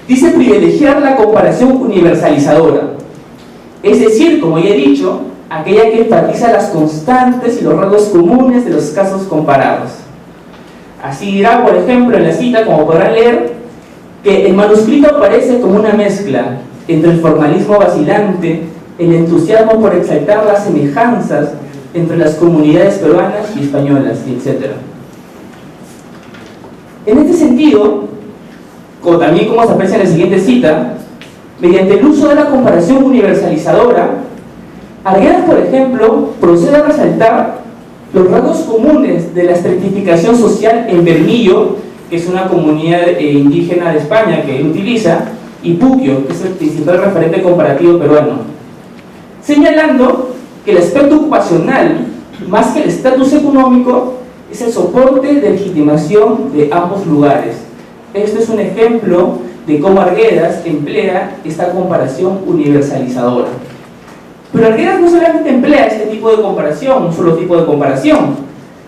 dice privilegiar la comparación universalizadora, es decir, como ya he dicho, aquella que enfatiza las constantes y los rasgos comunes de los casos comparados. Así dirá, por ejemplo, en la cita, como podrán leer, que el manuscrito aparece como una mezcla entre el formalismo vacilante, el entusiasmo por exaltar las semejanzas entre las comunidades peruanas y españolas, etc. En este sentido, también como se aprecia en la siguiente cita, mediante el uso de la comparación universalizadora, Arguedas, por ejemplo, procede a resaltar los rasgos comunes de la estratificación social en Bermillo, que es una comunidad indígena de España que él utiliza, y Puquio, que es el principal referente comparativo peruano, señalando que el aspecto ocupacional, más que el estatus económico, es el soporte de legitimación de ambos lugares. Este es un ejemplo de cómo Arguedas emplea esta comparación universalizadora. Pero Arguedas no solamente emplea este tipo de comparación, un solo tipo de comparación,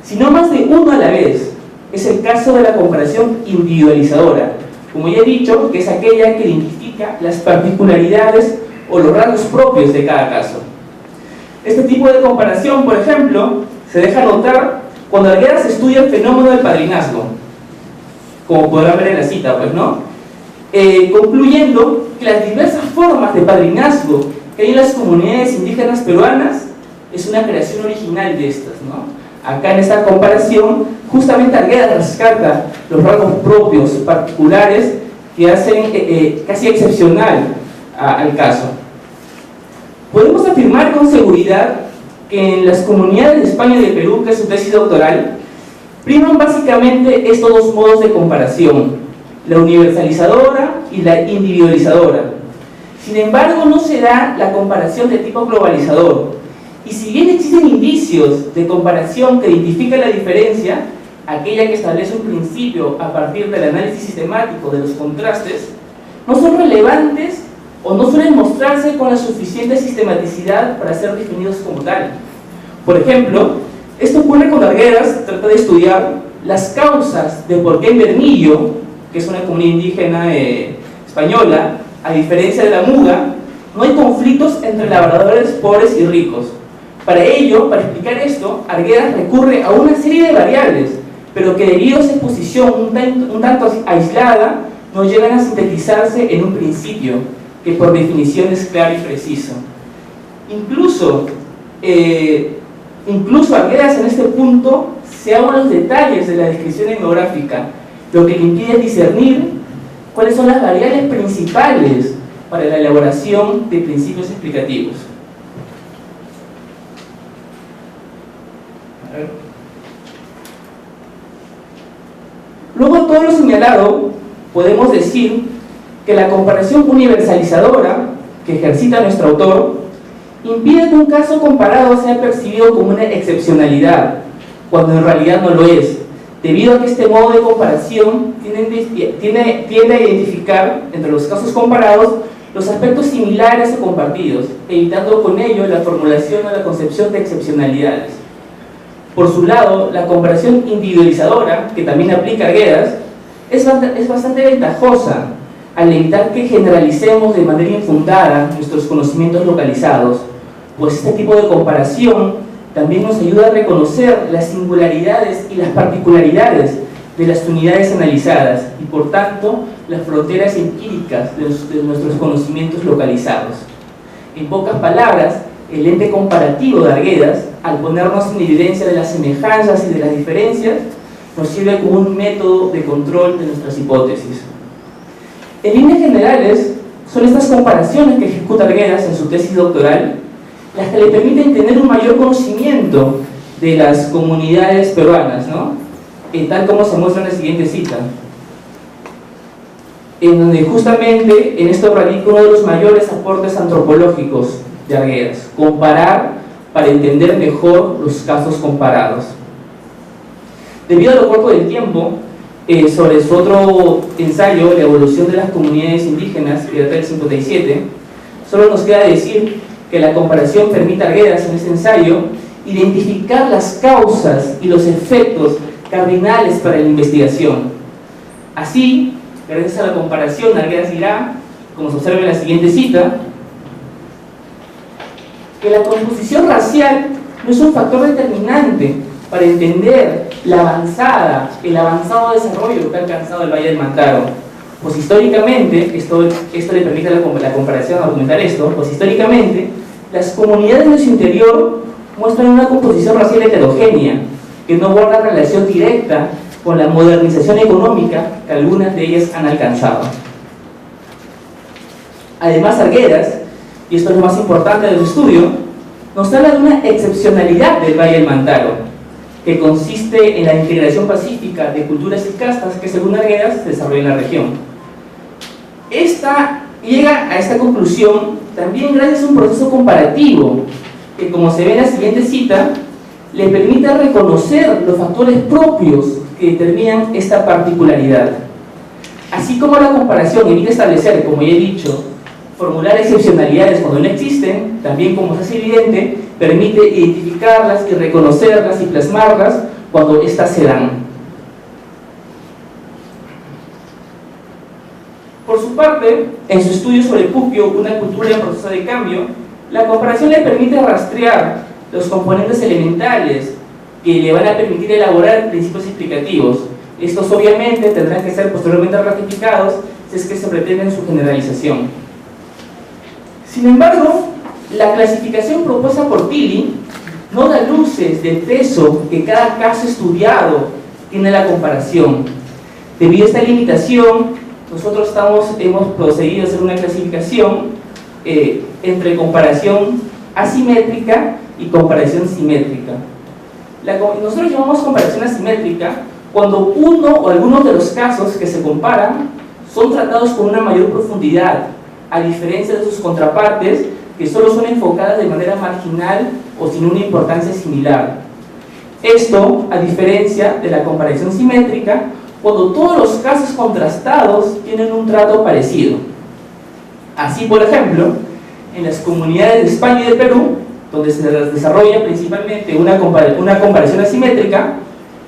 sino más de uno a la vez. Es el caso de la comparación individualizadora, como ya he dicho, que es aquella que identifica las particularidades o los rasgos propios de cada caso. Este tipo de comparación, por ejemplo, se deja notar cuando Arguedas estudia el fenómeno del padrinazgo, como podrán ver en la cita, pues, ¿no? Concluyendo que las diversas formas de padrinazgo que hay en las comunidades indígenas peruanas es una creación original de estas, ¿no? Acá en esta comparación, justamente Arguedas rescata los rasgos propios, particulares, que hacen casi excepcional al caso. Podemos afirmar con seguridad que en las comunidades de España y de Perú, que es su tesis doctoral, priman básicamente estos dos modos de comparación, la universalizadora y la individualizadora. Sin embargo, no se da la comparación de tipo globalizador. Y si bien existen indicios de comparación que identifican la diferencia, aquella que establece un principio a partir del análisis sistemático de los contrastes, no son relevantes o no suelen mostrarse con la suficiente sistematicidad para ser definidos como tal. Por ejemplo, esto ocurre cuando Arguedas trata de estudiar las causas de por qué en Bermillo, que es una comunidad indígena española, a diferencia de la Muga, no hay conflictos entre labradores pobres y ricos. Para ello, para explicar esto, Arguedas recurre a una serie de variables, pero que debido a su exposición un tanto aislada, no llegan a sintetizarse en un principio, que por definición es claro y preciso. Incluso Arguedas en este punto se ahorra los detalles de la descripción etnográfica, lo que le impide discernir cuáles son las variables principales para la elaboración de principios explicativos. Luego de todo lo señalado, podemos decir que la comparación universalizadora que ejercita nuestro autor impide que un caso comparado sea percibido como una excepcionalidad, cuando en realidad no lo es, debido a que este modo de comparación tiende a identificar entre los casos comparados los aspectos similares o compartidos, evitando con ello la formulación o la concepción de excepcionalidades. Por su lado, la comparación individualizadora, que también aplica Arguedas, es bastante ventajosa al evitar que generalicemos de manera infundada nuestros conocimientos localizados, pues este tipo de comparación también nos ayuda a reconocer las singularidades y las particularidades de las unidades analizadas y, por tanto, las fronteras empíricas de nuestros conocimientos localizados. En pocas palabras, el ente comparativo de Arguedas, al ponernos en evidencia de las semejanzas y de las diferencias, nos sirve como un método de control de nuestras hipótesis. En líneas generales, son estas comparaciones que ejecuta Arguedas en su tesis doctoral las que le permiten tener un mayor conocimiento de las comunidades peruanas, ¿no? Tal como se muestra en la siguiente cita, en donde justamente en esto radica uno de los mayores aportes antropológicos de Arguedas: comparar para entender mejor los casos comparados. Debido a lo corto del tiempo, sobre su otro ensayo, La evolución de las comunidades indígenas, que data del 57, solo nos queda decir que la comparación permite a Arguedas en ese ensayo identificar las causas y los efectos cardinales para la investigación. Así, gracias a la comparación, Arguedas dirá, como se observa en la siguiente cita, que la composición racial no es un factor determinante para entender el avanzado desarrollo que ha alcanzado el Valle del Mantaro, Pues históricamente, esto le permite la comparación argumentar esto, pues históricamente las comunidades de su interior muestran una composición racial heterogénea que no guarda relación directa con la modernización económica que algunas de ellas han alcanzado. Además, Arguedas, y esto es lo más importante del estudio, nos habla de una excepcionalidad del Valle del Mantaro, que consiste en la integración pacífica de culturas y castas que, según Arguedas, se desarrolla en la región. Esta llega a esta conclusión también gracias a un proceso comparativo que, como se ve en la siguiente cita, le permite reconocer los factores propios que determinan esta particularidad. Así como la comparación evita establecer, como ya he dicho, formular excepcionalidades cuando no existen, también, como se hace evidente, permite identificarlas y reconocerlas y plasmarlas cuando éstas se dan. Por su parte, en su estudio sobre Puccio, una cultura en proceso de cambio, la comparación le permite rastrear los componentes elementales que le van a permitir elaborar principios explicativos. Estos obviamente tendrán que ser posteriormente ratificados si es que se pretende su generalización. Sin embargo, la clasificación propuesta por Tilly no da luces del peso que cada caso estudiado tiene la comparación. Debido a esta limitación, nosotros hemos procedido a hacer una clasificación entre comparación asimétrica y comparación simétrica. Nosotros llamamos comparación asimétrica cuando uno o algunos de los casos que se comparan son tratados con una mayor profundidad, a diferencia de sus contrapartes que solo son enfocadas de manera marginal o sin una importancia similar. Esto, a diferencia de la comparación simétrica, cuando todos los casos contrastados tienen un trato parecido. Así, por ejemplo, en las comunidades de España y de Perú, donde se desarrolla principalmente una comparación asimétrica,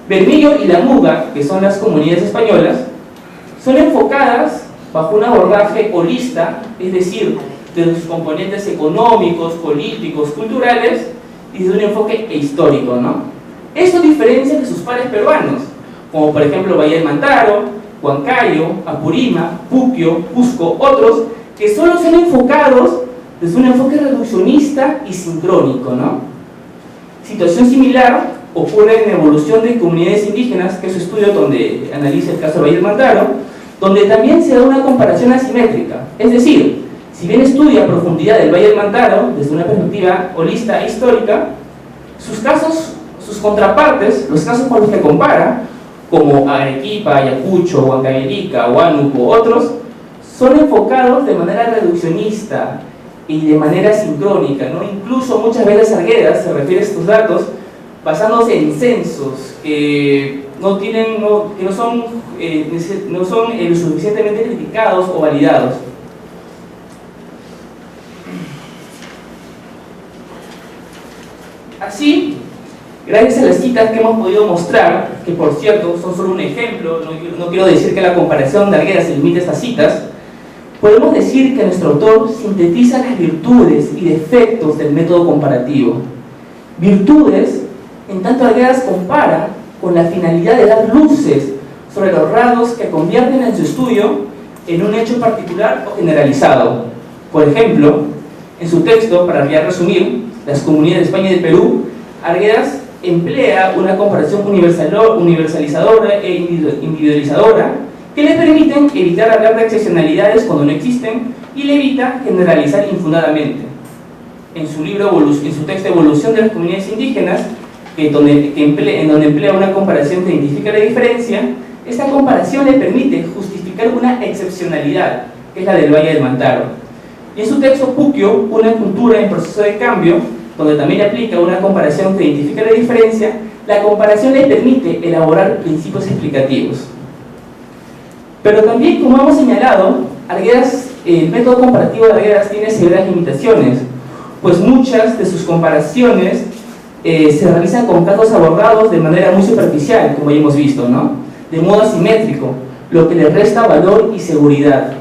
Bermillo y La Muga, que son las comunidades españolas, son enfocadas bajo un abordaje holista, es decir, de los componentes económicos, políticos, culturales, y de un enfoque histórico, ¿no? Esto diferencia de sus pares peruanos, como por ejemplo Valle del Mantaro, Huancayo, Apurima, Puccio, Cusco, otros, que solo son enfocados desde un enfoque reduccionista y sincrónico, ¿no? Situación similar ocurre en la evolución de comunidades indígenas, que es un estudio donde analiza el caso de Valle del Mantaro, donde también se da una comparación asimétrica. Es decir, si bien estudia a profundidad el Valle del Mantaro desde una perspectiva holista e histórica, sus contrapartes, los casos con los que compara, como Arequipa, Ayacucho, Huancavelica, Huánuco, otros, son enfocados de manera reduccionista y de manera sincrónica, ¿no? Incluso muchas veces Arguedas se refiere a estos datos basándose en censos que no son lo suficientemente criticados o validados. Así, gracias a las citas que hemos podido mostrar, que por cierto son solo un ejemplo, no quiero decir que la comparación de Arguedas se limite a estas citas, podemos decir que nuestro autor sintetiza las virtudes y defectos del método comparativo. Virtudes, en tanto Arguedas compara con la finalidad de dar luces sobre los rasgos que convierten en su estudio en un hecho particular o generalizado. Por ejemplo, en su texto, para ya resumir, las comunidades de España y de Perú, Arguedas emplea una comparación universalizadora e individualizadora que le permiten evitar hablar de excepcionalidades cuando no existen y le evita generalizar infundadamente. En su texto Evolución de las comunidades indígenas, en donde emplea una comparación que identifica la diferencia, esta comparación le permite justificar una excepcionalidad, que es la del Valle del Mantaro. Y en su texto Puccio, una cultura en proceso de cambio, donde también aplica una comparación que identifica la diferencia, la comparación le permite elaborar principios explicativos. Pero también, como hemos señalado, el método comparativo de Arguedas tiene severas limitaciones, pues muchas de sus comparaciones se realizan con casos abordados de manera muy superficial, como ya hemos visto, ¿no? De modo asimétrico, lo que le resta valor y seguridad.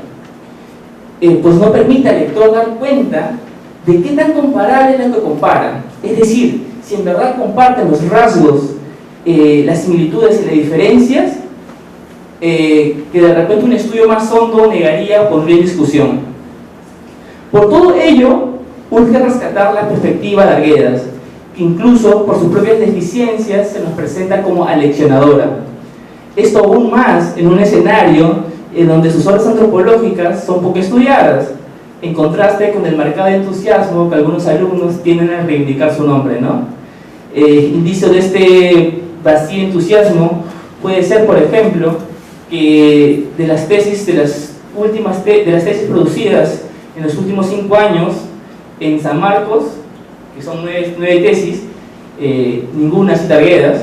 Pues no permite al lector dar cuenta de qué tan comparable es lo que comparan. Es decir, si en verdad comparten los rasgos, las similitudes y las diferencias, que de repente un estudio más hondo negaría o pondría en discusión. Por todo ello, urge rescatar la perspectiva de Arguedas, que incluso por sus propias deficiencias se nos presenta como aleccionadora. Esto aún más en un escenario en donde sus obras antropológicas son poco estudiadas, en contraste con el marcado entusiasmo que algunos alumnos tienen al reivindicar su nombre, ¿no? Indicio de este vacío entusiasmo puede ser, por ejemplo, que de las tesis producidas en los últimos 5 años en San Marcos, que son 9 tesis, ninguna cita Arguedas.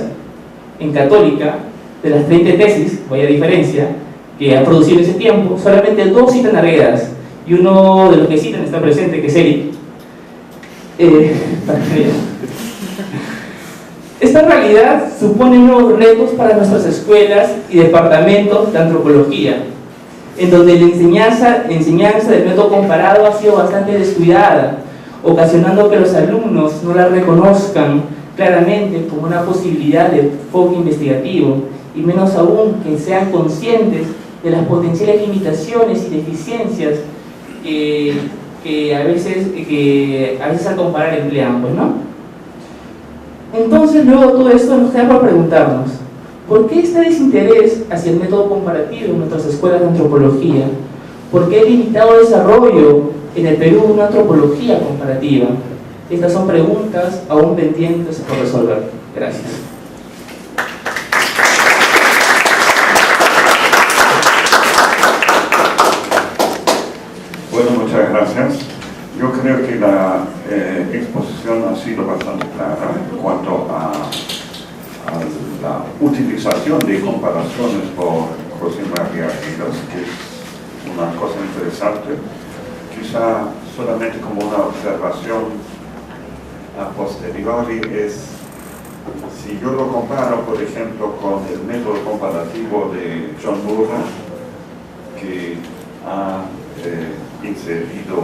En Católica, de las 30 tesis, vaya diferencia, que ha producido en ese tiempo, solamente 2 citan Arguedas, y uno de los que citan está presente, que es Eric. Esta realidad supone nuevos retos para nuestras escuelas y departamentos de antropología, en donde la enseñanza del método comparado ha sido bastante descuidada, ocasionando que los alumnos no la reconozcan claramente como una posibilidad de enfoque investigativo, y menos aún que sean conscientes de las potenciales limitaciones y deficiencias que a veces al comparar emplean, pues, ¿no? Entonces, luego de todo esto nos queda para preguntarnos, ¿por qué este desinterés hacia el método comparativo en nuestras escuelas de antropología? ¿Por qué el limitado desarrollo en el Perú de una antropología comparativa? Estas son preguntas aún pendientes por resolver. Gracias. Bueno, muchas gracias. Yo creo que la exposición ha sido bastante clara en cuanto a la utilización de comparaciones por José María Arguedas, que es una cosa interesante. Quizá solamente como una observación a posteriori es, si yo lo comparo, por ejemplo, con el método comparativo de John Murray, que ha inserido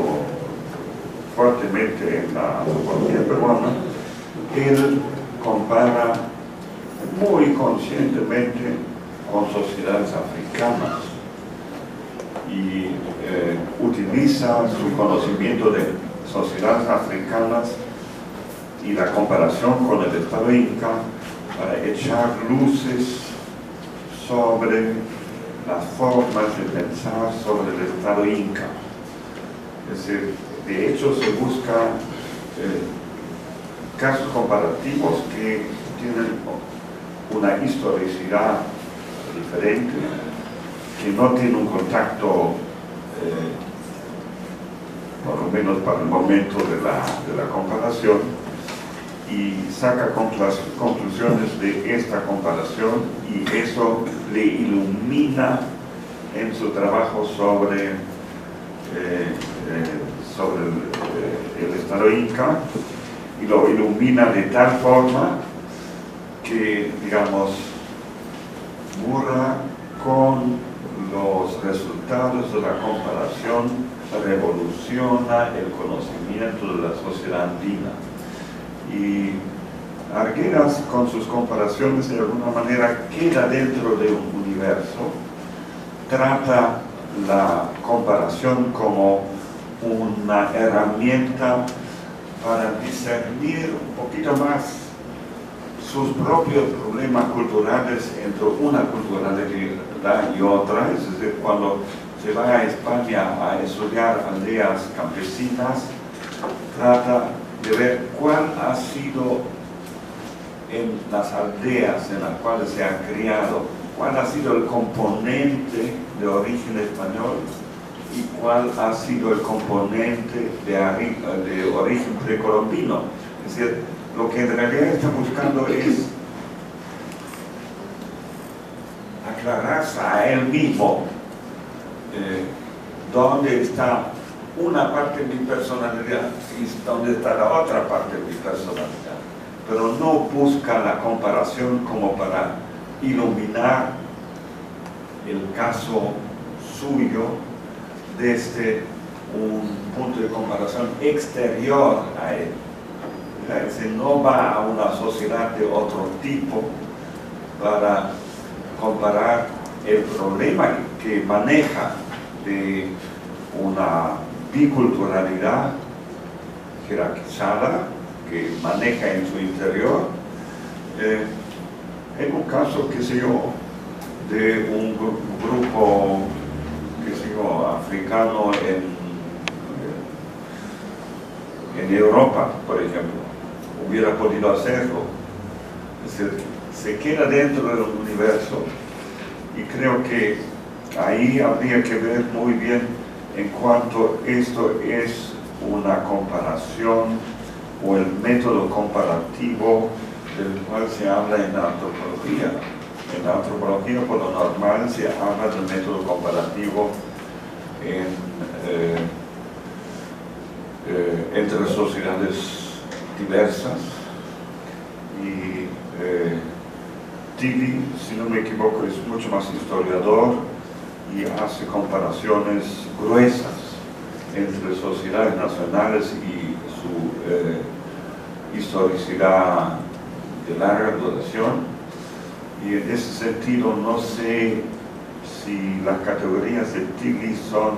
fuertemente en la antropología peruana, él compara muy conscientemente con sociedades africanas y utiliza su conocimiento de sociedades africanas y la comparación con el Estado Inca para echar luces sobre las formas de pensar sobre el Estado Inca. Es decir, de hecho se busca casos comparativos que tienen una historicidad diferente, que no tienen un contacto, por lo menos para el momento de la comparación, y saca conclusiones de esta comparación, y eso le ilumina en su trabajo sobre el Estado Inca, y lo ilumina de tal forma que, digamos, Murray con los resultados de la comparación revoluciona el conocimiento de la sociedad andina. Y Arguedas, con sus comparaciones, de alguna manera queda dentro de un universo, trata la comparación como una herramienta para discernir un poquito más sus propios problemas culturales entre una culturalidad y otra. Es decir, cuando se va a España a estudiar aldeas campesinas, trata de ver cuál ha sido en las aldeas en las cuales se ha criado, cuál ha sido el componente de origen español y cuál ha sido el componente de origen precolombino. Es decir, lo que en realidad está buscando es aclararse a él mismo dónde está una parte de mi personalidad y dónde está la otra parte de mi personalidad, pero no busca la comparación como para iluminar el caso suyo desde un punto de comparación exterior a él. Es decir, no va a una sociedad de otro tipo para comparar el problema que maneja de una biculturalidad jerarquizada que maneja en su interior, en un caso, qué sé yo, de un grupo, qué sé yo, africano en Europa, por ejemplo, hubiera podido hacerlo. Es decir, se queda dentro del universo, y creo que ahí habría que ver muy bien en cuanto esto es una comparación o el método comparativo del cual se habla en la antropología. En la antropología, por lo normal, se habla del método comparativo entre sociedades diversas, y Tilly, si no me equivoco, es mucho más historiador y hace comparaciones gruesas entre sociedades nacionales y su historicidad de larga duración. Y en ese sentido no sé si las categorías de Tilly son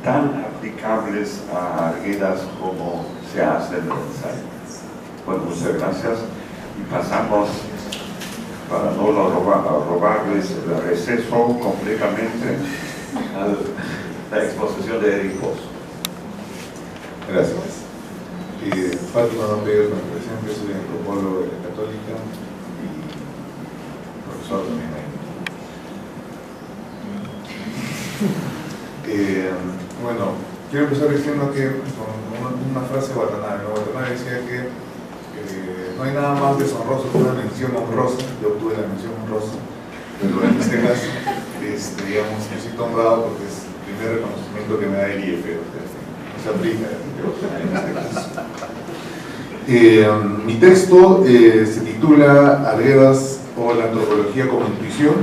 tan aplicables a Arguedas como se hace en el ensayo. Bueno, muchas gracias, y pasamos, para no robarles el receso completamente, a la exposición de Eric Voss. Gracias. Fátima López, me presento, soy antropólogo de la Católica y profesor también ahí. Bueno, quiero empezar diciendo que con una frase de Watanabe. Watanabe decía que no hay nada más deshonroso que una mención honrosa. Yo obtuve la mención honrosa, pero en este caso, digamos, me siento honrado porque es el primer reconocimiento que me da el IEF. No se aplica en este caso. Mi texto se titula Arguedas o la antropología como intuición,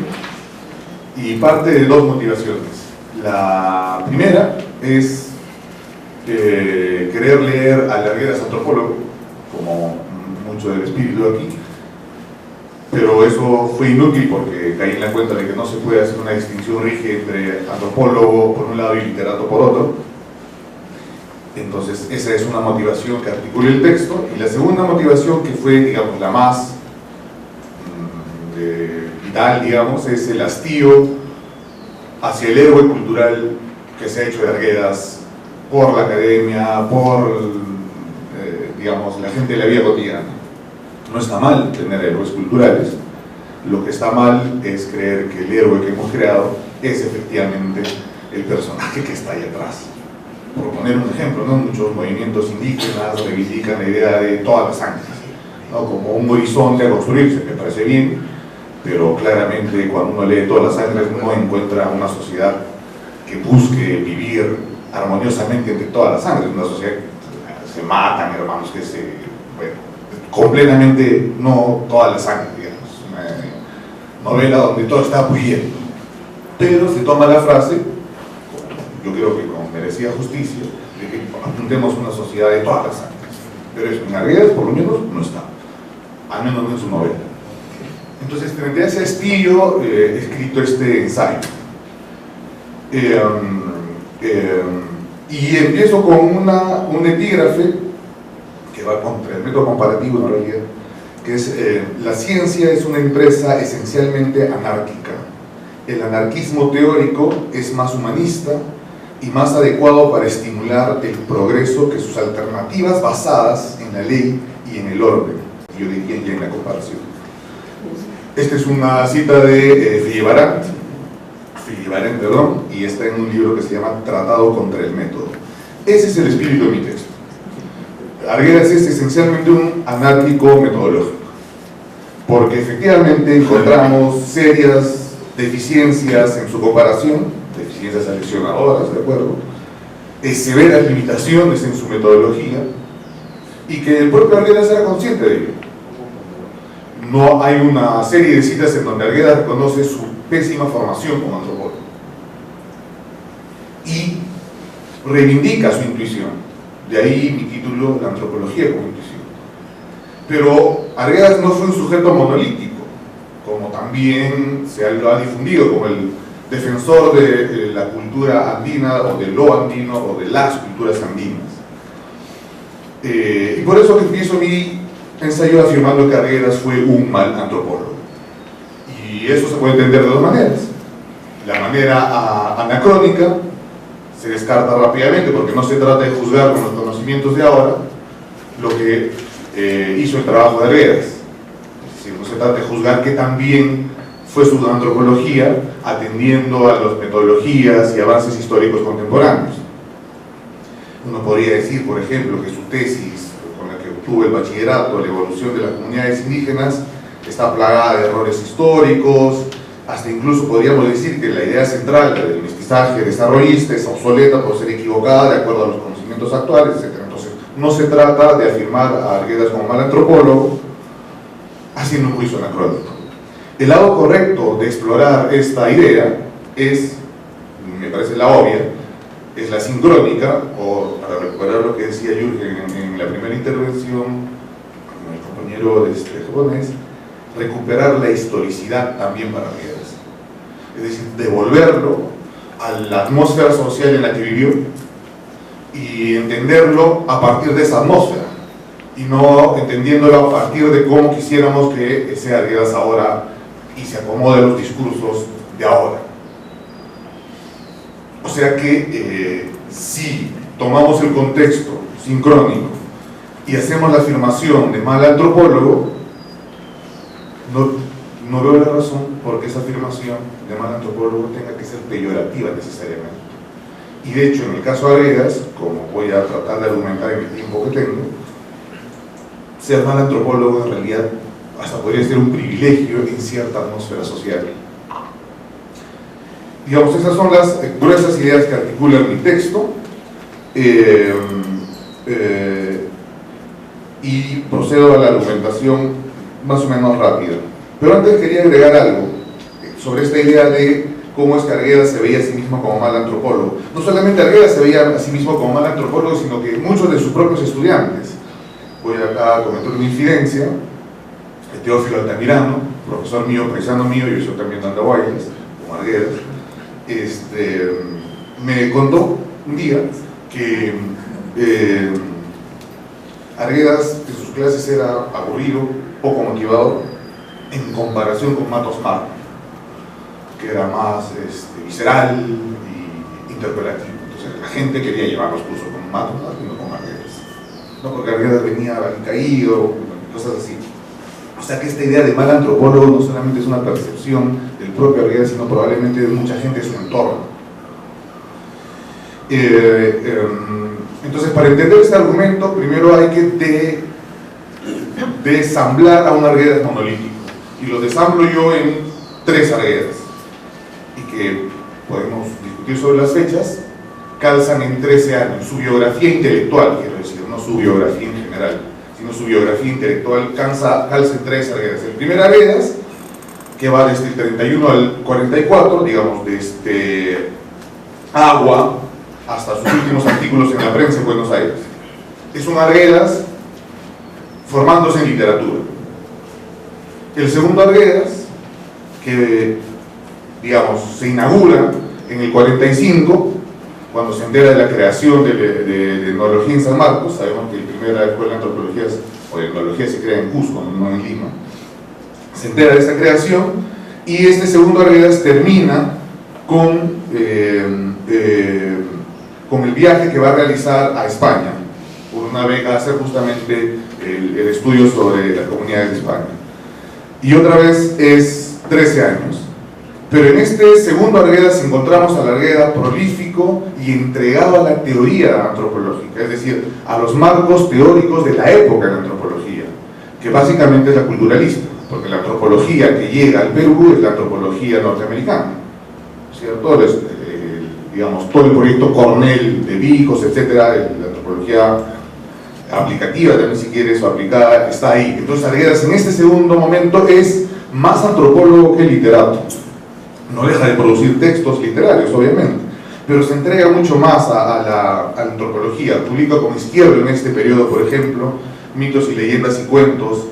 y parte de dos motivaciones. La primera es querer leer al Arguedas antropólogo, como mucho del espíritu de aquí, pero eso fue inútil porque caí en la cuenta de que no se puede hacer una distinción rígida entre antropólogo por un lado y literato por otro. Entonces esa es una motivación que articula el texto, y la segunda motivación, que fue, digamos, la más vital, digamos, es el hastío hacia el héroe cultural que se ha hecho de Arguedas por la academia, por digamos, la gente de la vida cotidiana. No está mal tener héroes culturales, lo que está mal es creer que el héroe que hemos creado es efectivamente el personaje que está ahí atrás. Por poner un ejemplo, ¿no? Muchos movimientos indígenas reivindican la idea de todas las sangres, ¿no? Como un horizonte a construirse, me parece bien, pero claramente cuando uno lee todas las sangres no encuentra una sociedad que busque vivir armoniosamente entre todas las sangres, una sociedad que se matan, hermanos, que se... bueno, completamente no toda la sangre, digamos, una novela donde todo está huyendo, pero se toma la frase, yo creo que como merecía justicia, de que apuntemos una sociedad de todas las sangres, pero eso en Arguedas por lo menos no está, al menos no en su novela. Entonces, frente a ese estilo, he escrito este ensayo. Y empiezo con un epígrafe que va contra el método comparativo, en realidad, que es: la ciencia es una empresa esencialmente anárquica. El anarquismo teórico es más humanista y más adecuado para estimular el progreso que sus alternativas basadas en la ley y en el orden, yo diría ya en la comparación. Esta es una cita de Filibarán, y está en un libro que se llama Tratado contra el Método. Ese es el espíritu de mi texto. Arguedas es esencialmente un anárquico metodológico, porque efectivamente encontramos serias deficiencias en su comparación, deficiencias seleccionadoras, ¿de acuerdo? Severas limitaciones en su metodología, y que el propio Arguedas era consciente de ello. No hay una serie de citas en donde Arguedas reconoce su pésima formación como antropólogo y reivindica su intuición. De ahí mi título, La antropología como intuición. Pero Arguedas no fue un sujeto monolítico, como también lo ha difundido como el defensor de la cultura andina, o de lo andino, o de las culturas andinas. Y por eso empiezo mi ensayo afirmando que Arguedas fue un mal antropólogo. Y eso se puede entender de dos maneras. La manera anacrónica se descarta rápidamente, porque no se trata de juzgar con los conocimientos de ahora lo que hizo el trabajo de Arguedas. Es decir, no se trata de juzgar que también fue su antropología atendiendo a las metodologías y avances históricos contemporáneos. Uno podría decir, por ejemplo, que su tesis, con la que obtuvo el bachillerato, la evolución de las comunidades indígenas, está plagada de errores históricos. Hasta incluso podríamos decir que la idea central del mestizaje desarrollista es obsoleta por ser equivocada de acuerdo a los conocimientos actuales, etc. Entonces, no se trata de afirmar a Arguedas como mal antropólogo haciendo un juicio anacrónico. El lado correcto de explorar esta idea es, me parece la obvia, es la sincrónica, o para recuperar lo que decía Jürgen en la primera intervención, con el compañero japonés, recuperar la historicidad también para Arguedas. Es decir, devolverlo a la atmósfera social en la que vivió y entenderlo a partir de esa atmósfera, y no entendiéndolo a partir de cómo quisiéramos que sea Arguedas ahora y se acomode a los discursos de ahora. O sea que si tomamos el contexto sincrónico y hacemos la afirmación de mal antropólogo, no veo la razón por qué esa afirmación de mal antropólogo tenga que ser peyorativa necesariamente. Y de hecho, en el caso de Arguedas, como voy a tratar de argumentar en el tiempo que tengo, ser mal antropólogo en realidad hasta podría ser un privilegio en cierta atmósfera social. Digamos, esas son las gruesas ideas que articulan mi texto, y procedo a la argumentación más o menos rápida. Pero antes quería agregar algo sobre esta idea de cómo es que Arguedas se veía a sí mismo como mal antropólogo. No solamente Arguedas se veía a sí mismo como mal antropólogo, sino que muchos de sus propios estudiantes. Voy acá a comentar una infidencia. Teófilo Altamirano, profesor mío, paisano mío, yo soy también dando bailes, como Arguedas, me contó un día que Arguedas en sus clases era aburrido, poco motivador, en comparación con Matos Marro, que era más visceral y interpelativo. Entonces la gente quería llevar los cursos con Matos Marro y no con Arguedas. No, porque Arguedas venía caído, cosas así. O sea que esta idea de mal antropólogo no solamente es una percepción del propio Arguedas, sino probablemente de mucha gente de su entorno. Entonces, para entender este argumento, primero hay que desamblar a un Arguedas monolítico. Y lo desamblo yo en 3 Arguedas. Y que podemos discutir sobre las fechas, calzan en 13 años. Su biografía intelectual, quiero decir, no su biografía en general, sino su biografía intelectual calza en 3 Arguedas. El primer Arguedas, que va desde el 31 al 44, digamos, desde Agua hasta sus últimos artículos en la prensa en Buenos Aires. Es un Arguedas formándose en literatura. El segundo Arguedas, que, digamos, se inaugura en el 45, cuando se entera de la creación de etnología en San Marcos. Sabemos que la primera escuela de antropología o de etnología se crea en Cusco, no en Lima. Se entera de esa creación, y este segundo Arguedas termina con el viaje que va a realizar a España, por una beca, a hacer justamente el estudio sobre las comunidades de España. Y otra vez es 13 años. Pero en este segundo Arguedas encontramos al Arguedas prolífico y entregado a la teoría antropológica, es decir, a los marcos teóricos de la época de la antropología, que básicamente es la culturalista, porque la antropología que llega al Perú es la antropología norteamericana, ¿cierto? Digamos, todo el proyecto Cornell de Vicos, etcétera, la antropología aplicativa, también si quieres, o aplicada, está ahí. Entonces Arguedas en este segundo momento es más antropólogo que literato. No deja de producir textos literarios, obviamente, pero se entrega mucho más a la antropología. Publica con Izquierdo en este periodo, por ejemplo, Mitos y leyendas y cuentos,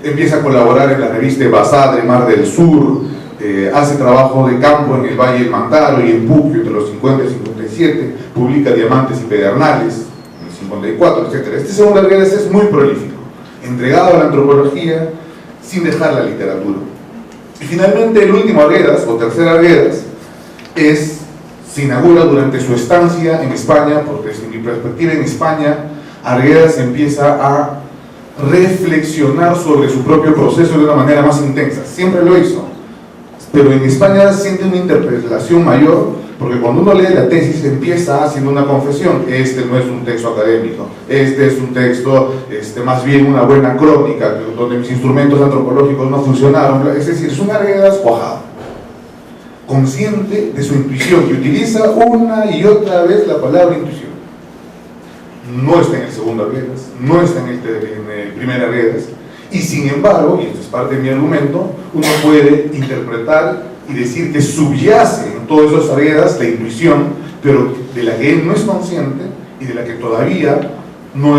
empieza a colaborar en la revista Basadre, Mar del Sur, hace trabajo de campo en el Valle del Mantaro y en Puquio entre los 50 y 57, publica Diamantes y Pedernales en el 54, etc. Este segundo Arguedas es muy prolífico, entregado a la antropología sin dejar la literatura. Y finalmente el último Arguedas, o tercer Arguedas, se inaugura durante su estancia en España, porque desde mi perspectiva en España, Arguedas empieza a reflexionar sobre su propio proceso de una manera más intensa. Siempre lo hizo, pero en España siente una interpretación mayor, porque cuando uno lee la tesis empieza haciendo una confesión: este no es un texto académico, este es un texto más bien una buena crónica, donde mis instrumentos antropológicos no funcionaron. Es decir, es un Arguedas cuajado, consciente de su intuición, que utiliza una y otra vez la palabra intuición. No está en el segundo Arguedas, no está en el primer Arguedas, y sin embargo, y esto es parte de mi argumento, uno puede interpretar y decir que subyace en todos esos Arguedas la intuición, pero de la que él no es consciente y de la que todavía no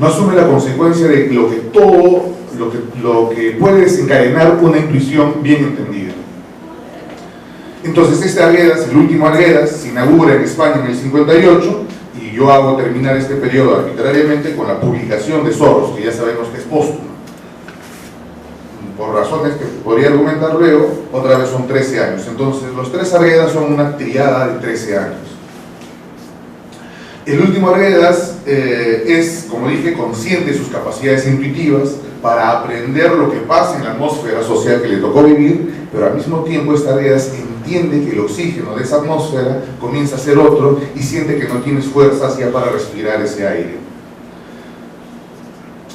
asume la consecuencia de lo que puede desencadenar una intuición bien entendida. Entonces este Arguedas, el último Arguedas, se inaugura en España en el 58, y yo hago terminar este periodo arbitrariamente con la publicación de Zorros, que ya sabemos que es póstuma. Por razones que podría argumentar luego, otra vez son 13 años. Entonces los tres Arguedas son una triada de 13 años. El último Arguedas es, como dije, consciente de sus capacidades intuitivas para aprender lo que pasa en la atmósfera social que le tocó vivir, pero al mismo tiempo este Arguedas entiende que el oxígeno de esa atmósfera comienza a ser otro y siente que no tienes fuerzas ya para respirar ese aire.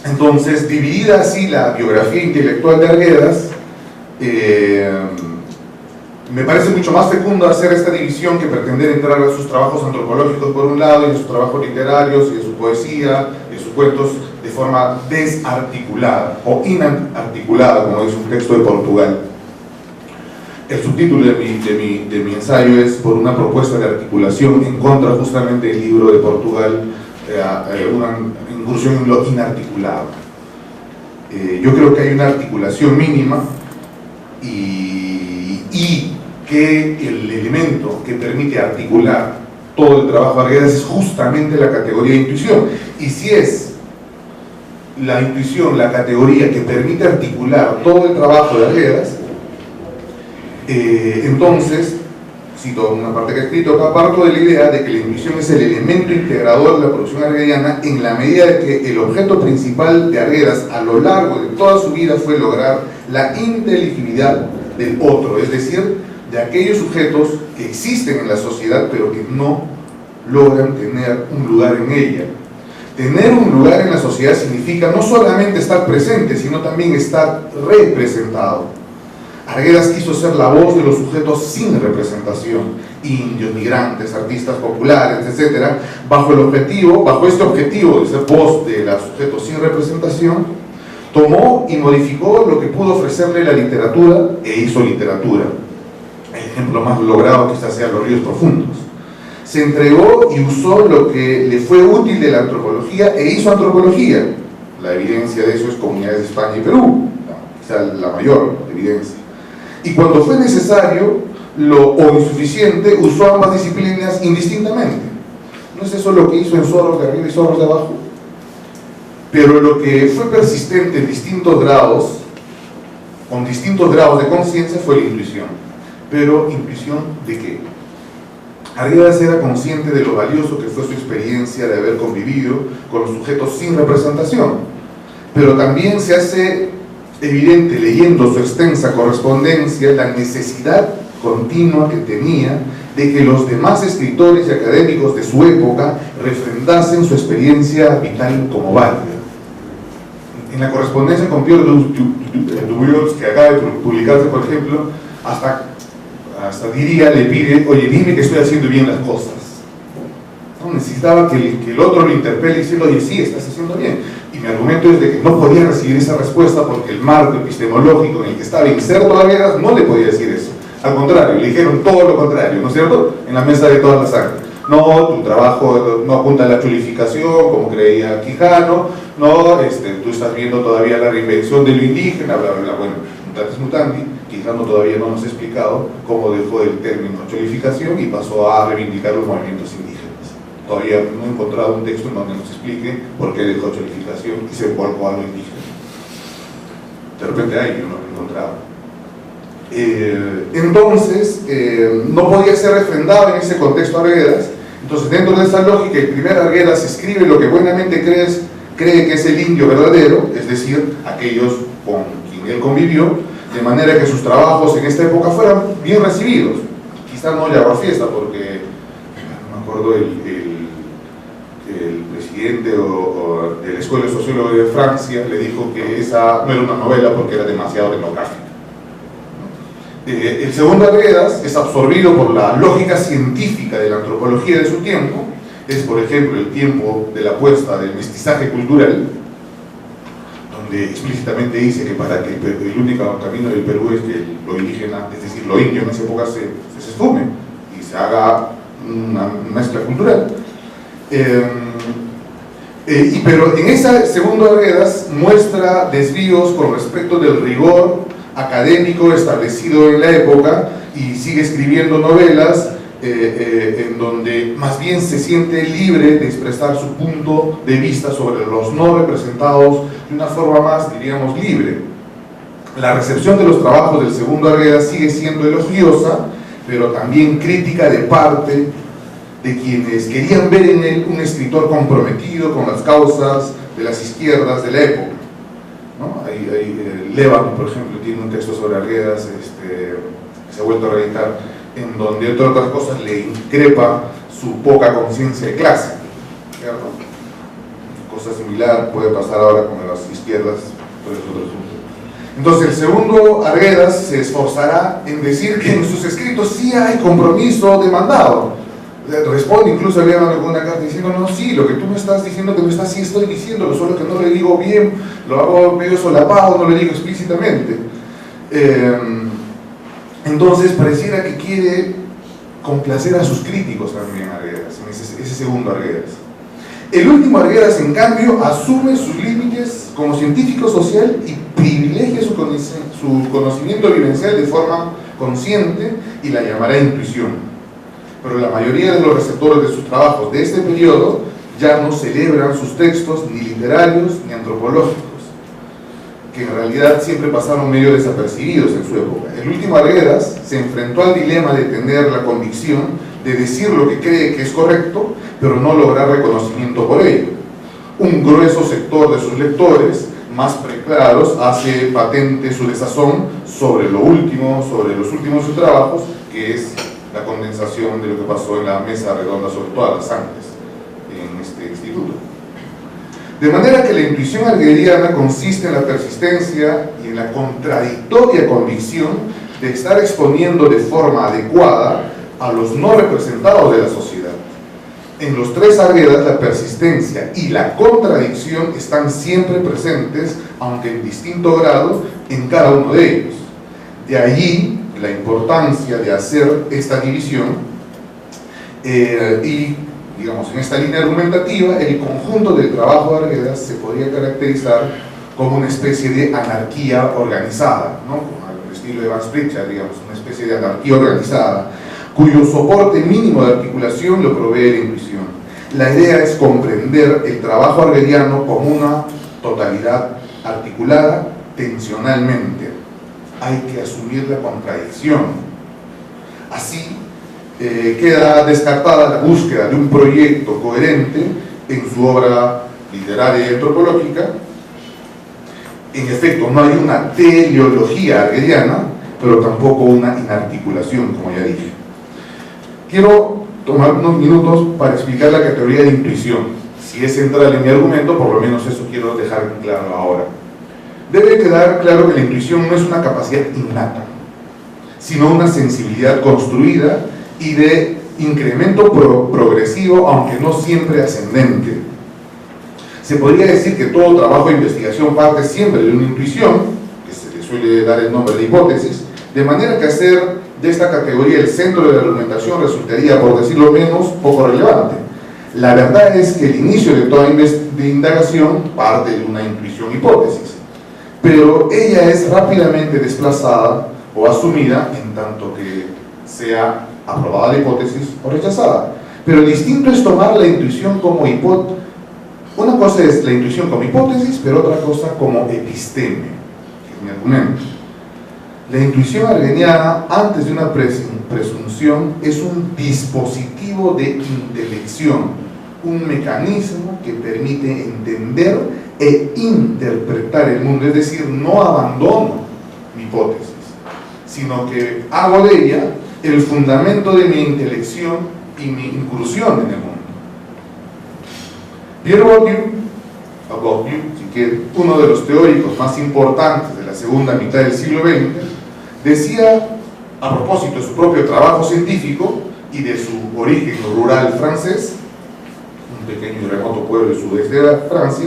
Entonces, dividida así la biografía intelectual de Arguedas, me parece mucho más fecundo hacer esta división que pretender entrar a sus trabajos antropológicos por un lado, y a sus trabajos literarios, y a su poesía, y a sus cuentos de forma desarticulada o inarticulada, como dice un texto de Portugal. El subtítulo de mi ensayo es "Por una propuesta de articulación", en contra justamente del libro de Portugal, una incursión en lo inarticulado. Yo creo que hay una articulación mínima y que el elemento que permite articular todo el trabajo de Arguedas es justamente la categoría de intuición. Y si es la intuición la categoría que permite articular todo el trabajo de Arguedas, entonces, cito una parte que he escrito acá, parto de la idea de que la intuición es el elemento integrador de la producción arguediana, en la medida de que el objeto principal de Arguedas a lo largo de toda su vida fue lograr la inteligibilidad del otro, es decir, de aquellos sujetos que existen en la sociedad pero que no logran tener un lugar en ella. Tener un lugar en la sociedad significa no solamente estar presente, sino también estar representado. Arguedas quiso ser la voz de los sujetos sin representación, indios, migrantes, artistas populares, etc. Bajo este objetivo de ser voz de los sujetos sin representación, tomó y modificó lo que pudo ofrecerle la literatura e hizo literatura. El ejemplo más logrado quizás sea Los ríos profundos. Se entregó y usó lo que le fue útil de la antropología e hizo antropología. La evidencia de eso es Comunidades de España y Perú, quizá la mayor evidencia. Y cuando fue necesario o insuficiente, usó ambas disciplinas indistintamente. ¿No es eso lo que hizo en Zorros de arriba y Zorros de abajo? Pero lo que fue persistente en distintos grados, con distintos grados de conciencia, fue la intuición. Pero, ¿intuición de qué? Arguedas era consciente de lo valioso que fue su experiencia de haber convivido con los sujetos sin representación, pero también se hace evidente, leyendo su extensa correspondencia, la necesidad continua que tenía de que los demás escritores y académicos de su época refrendasen su experiencia vital como válida. En la correspondencia con Pierre Dubuis, que acaba de publicarse, por ejemplo, hasta diría, le pide: oye, dime que estoy haciendo bien las cosas. No, necesitaba que el otro lo interpele diciendo: oye, sí, estás haciendo bien. Y mi argumento es de que no podía recibir esa respuesta porque el marco epistemológico en el que estaba inserto Arguedas no le podía decir eso. Al contrario, le dijeron todo lo contrario, ¿no es cierto?, en la mesa de todas las sangre. no, tu trabajo no apunta a la chulificación, como creía Quijano, no, tú estás viendo todavía la reinvención de lo indígena, bla, bla, bla. Bueno, mutatis mutandi, Quijano todavía no nos ha explicado cómo dejó el término chulificación y pasó a reivindicar los movimientos indígenas. Todavía no he encontrado un texto en donde nos explique por qué dejó chulificación y se volcó a lo indígena. De repente hay, yo no lo he encontrado. Entonces, no podía ser refrendado en ese contexto Arguedas. Entonces, dentro de esa lógica, el primer Arguedas escribe lo que buenamente cree que es el indio verdadero, es decir, aquellos con quien él convivió, de manera que sus trabajos en esta época fueran bien recibidos. Quizás no le hago fiesta, porque no me acuerdo el presidente de la Escuela de Sociólogos de Francia le dijo que esa no era una novela porque era demasiado demográfica. El segundo Arguedas es absorbido por la lógica científica de la antropología de su tiempo. Es, por ejemplo, el tiempo de la apuesta del mestizaje cultural, donde explícitamente dice que para que el único camino del Perú es que lo indígena, es decir, lo indio en esa época se esfume y se haga una mezcla cultural. Pero en ese segundo Arguedas muestra desvíos con respecto del rigor académico establecido en la época y sigue escribiendo novelas en donde más bien se siente libre de expresar su punto de vista sobre los no representados de una forma más, diríamos, libre. La recepción de los trabajos del segundo Arguedas sigue siendo elogiosa, pero también crítica de parte de quienes querían ver en él un escritor comprometido con las causas de las izquierdas de la época, ¿no? Levan, por ejemplo, tiene un texto sobre Arguedas que se ha vuelto a reeditar, en donde, entre otras cosas, le increpa su poca conciencia de clase, ¿cierto? Cosa similar puede pasar ahora con las izquierdas por esos otros puntos. Entonces, el segundo Arguedas se esforzará en decir que en sus escritos sí hay compromiso demandado. Responde incluso a Levan con una carta diciendo: no, sí, lo que tú me estás diciendo que no está, sí estoy diciéndolo, solo que no le digo bien, lo hago medio solapado, no le digo explícitamente. Entonces pareciera que quiere complacer a sus críticos también, Arguedas, en ese segundo Arguedas. El último Arguedas, en cambio, asume sus límites como científico social y privilegia su conocimiento vivencial de forma consciente y la llamará intuición. Pero la mayoría de los receptores de sus trabajos de este periodo ya no celebran sus textos ni literarios ni antropológicos, que en realidad siempre pasaron medio desapercibidos en su época. El último Arguedas se enfrentó al dilema de tener la convicción de decir lo que cree que es correcto, pero no lograr reconocimiento por ello. Un grueso sector de sus lectores, más preclaros, hace patente su desazón sobre los últimos de sus trabajos, que es la condensación de lo que pasó en la mesa redonda sobre todas las artes en este instituto. De manera que la intuición arguediana consiste en la persistencia y en la contradictoria convicción de estar exponiendo de forma adecuada a los no representados de la sociedad. En los tres Arguedas, la persistencia y la contradicción están siempre presentes, aunque en distinto grado, en cada uno de ellos. De allí la importancia de hacer esta división y, digamos, en esta línea argumentativa, el conjunto del trabajo de Arguedas se podría caracterizar como una especie de anarquía organizada, ¿no? Como al estilo de Vance Pritchard, digamos, una especie de anarquía organizada, cuyo soporte mínimo de articulación lo provee la intuición. La idea es comprender el trabajo arguediano como una totalidad articulada tensionalmente. Hay que asumir la contradicción. Así queda descartada la búsqueda de un proyecto coherente en su obra literaria y antropológica. En efecto, no hay una teleología arguediana, pero tampoco una inarticulación, como ya dije. Quiero tomar unos minutos para explicar la categoría de intuición. Si es central en mi argumento, por lo menos eso quiero dejar claro ahora. Debe quedar claro que la intuición no es una capacidad innata, sino una sensibilidad construida y de incremento progresivo, aunque no siempre ascendente. Se podría decir que todo trabajo de investigación parte siempre de una intuición, que se le suele dar el nombre de hipótesis, de manera que hacer de esta categoría el centro de la argumentación resultaría, por decirlo menos, poco relevante. La verdad es que el inicio de toda indagación parte de una intuición-hipótesis, pero ella es rápidamente desplazada o asumida en tanto que sea aprobada la hipótesis o rechazada. Pero distinto es tomar la intuición como hipótesis. Una cosa es la intuición como hipótesis, pero otra cosa como episteme, que es mi argumento. La intuición argueniana, antes de una presunción, es un dispositivo de intelección, un mecanismo que permite entender e interpretar el mundo, es decir, no abandono mi hipótesis, sino que hago de ella el fundamento de mi intelección y mi incursión en el mundo. Pierre Bourdieu, uno de los teóricos más importantes de la segunda mitad del siglo XX, decía, a propósito de su propio trabajo científico y de su origen rural francés, un pequeño y remoto pueblo del sudeste de Francia,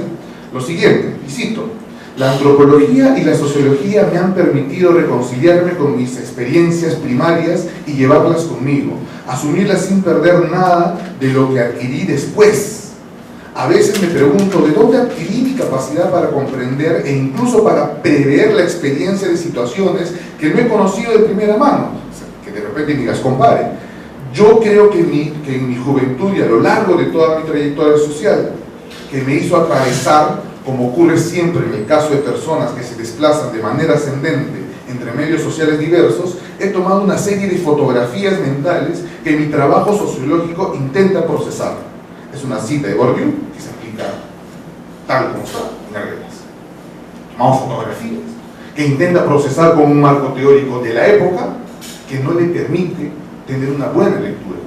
lo siguiente, y cito: la antropología y la sociología me han permitido reconciliarme con mis experiencias primarias y llevarlas conmigo, asumirlas sin perder nada de lo que adquirí después. A veces me pregunto de dónde adquirí mi capacidad para comprender e incluso para prever la experiencia de situaciones que no he conocido de primera mano, o sea, que de repente ni las compare. Yo creo que en mi juventud y a lo largo de toda mi trayectoria social, que me hizo atravesar, como ocurre siempre en el caso de personas que se desplazan de manera ascendente entre medios sociales diversos, he tomado una serie de fotografías mentales que mi trabajo sociológico intenta procesar. Es una cita de Bourdieu que se aplica tal como está en Arguedas. Tomamos fotografías que intenta procesar con un marco teórico de la época que no le permite tener una buena lectura.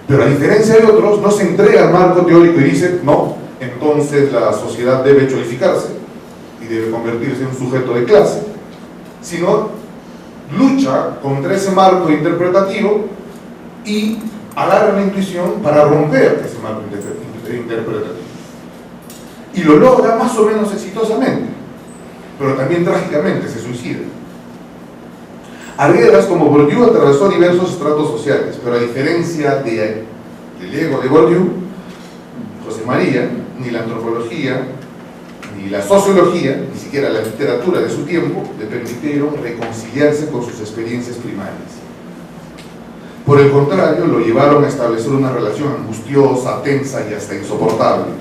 Pero a diferencia de otros, no se entrega al marco teórico y dice, no, entonces la sociedad debe cholificarse y debe convertirse en un sujeto de clase, sino lucha contra ese marco interpretativo y agarra la intuición para romper ese marco interpretativo. Y lo logra más o menos exitosamente, pero también trágicamente se suicida. Arguedas, como Bourdieu, atravesó diversos estratos sociales, pero a diferencia del ego de Bourdieu, José María, ni la antropología, ni la sociología, ni siquiera la literatura de su tiempo, le permitieron reconciliarse con sus experiencias primarias. Por el contrario, lo llevaron a establecer una relación angustiosa, tensa y hasta insoportable.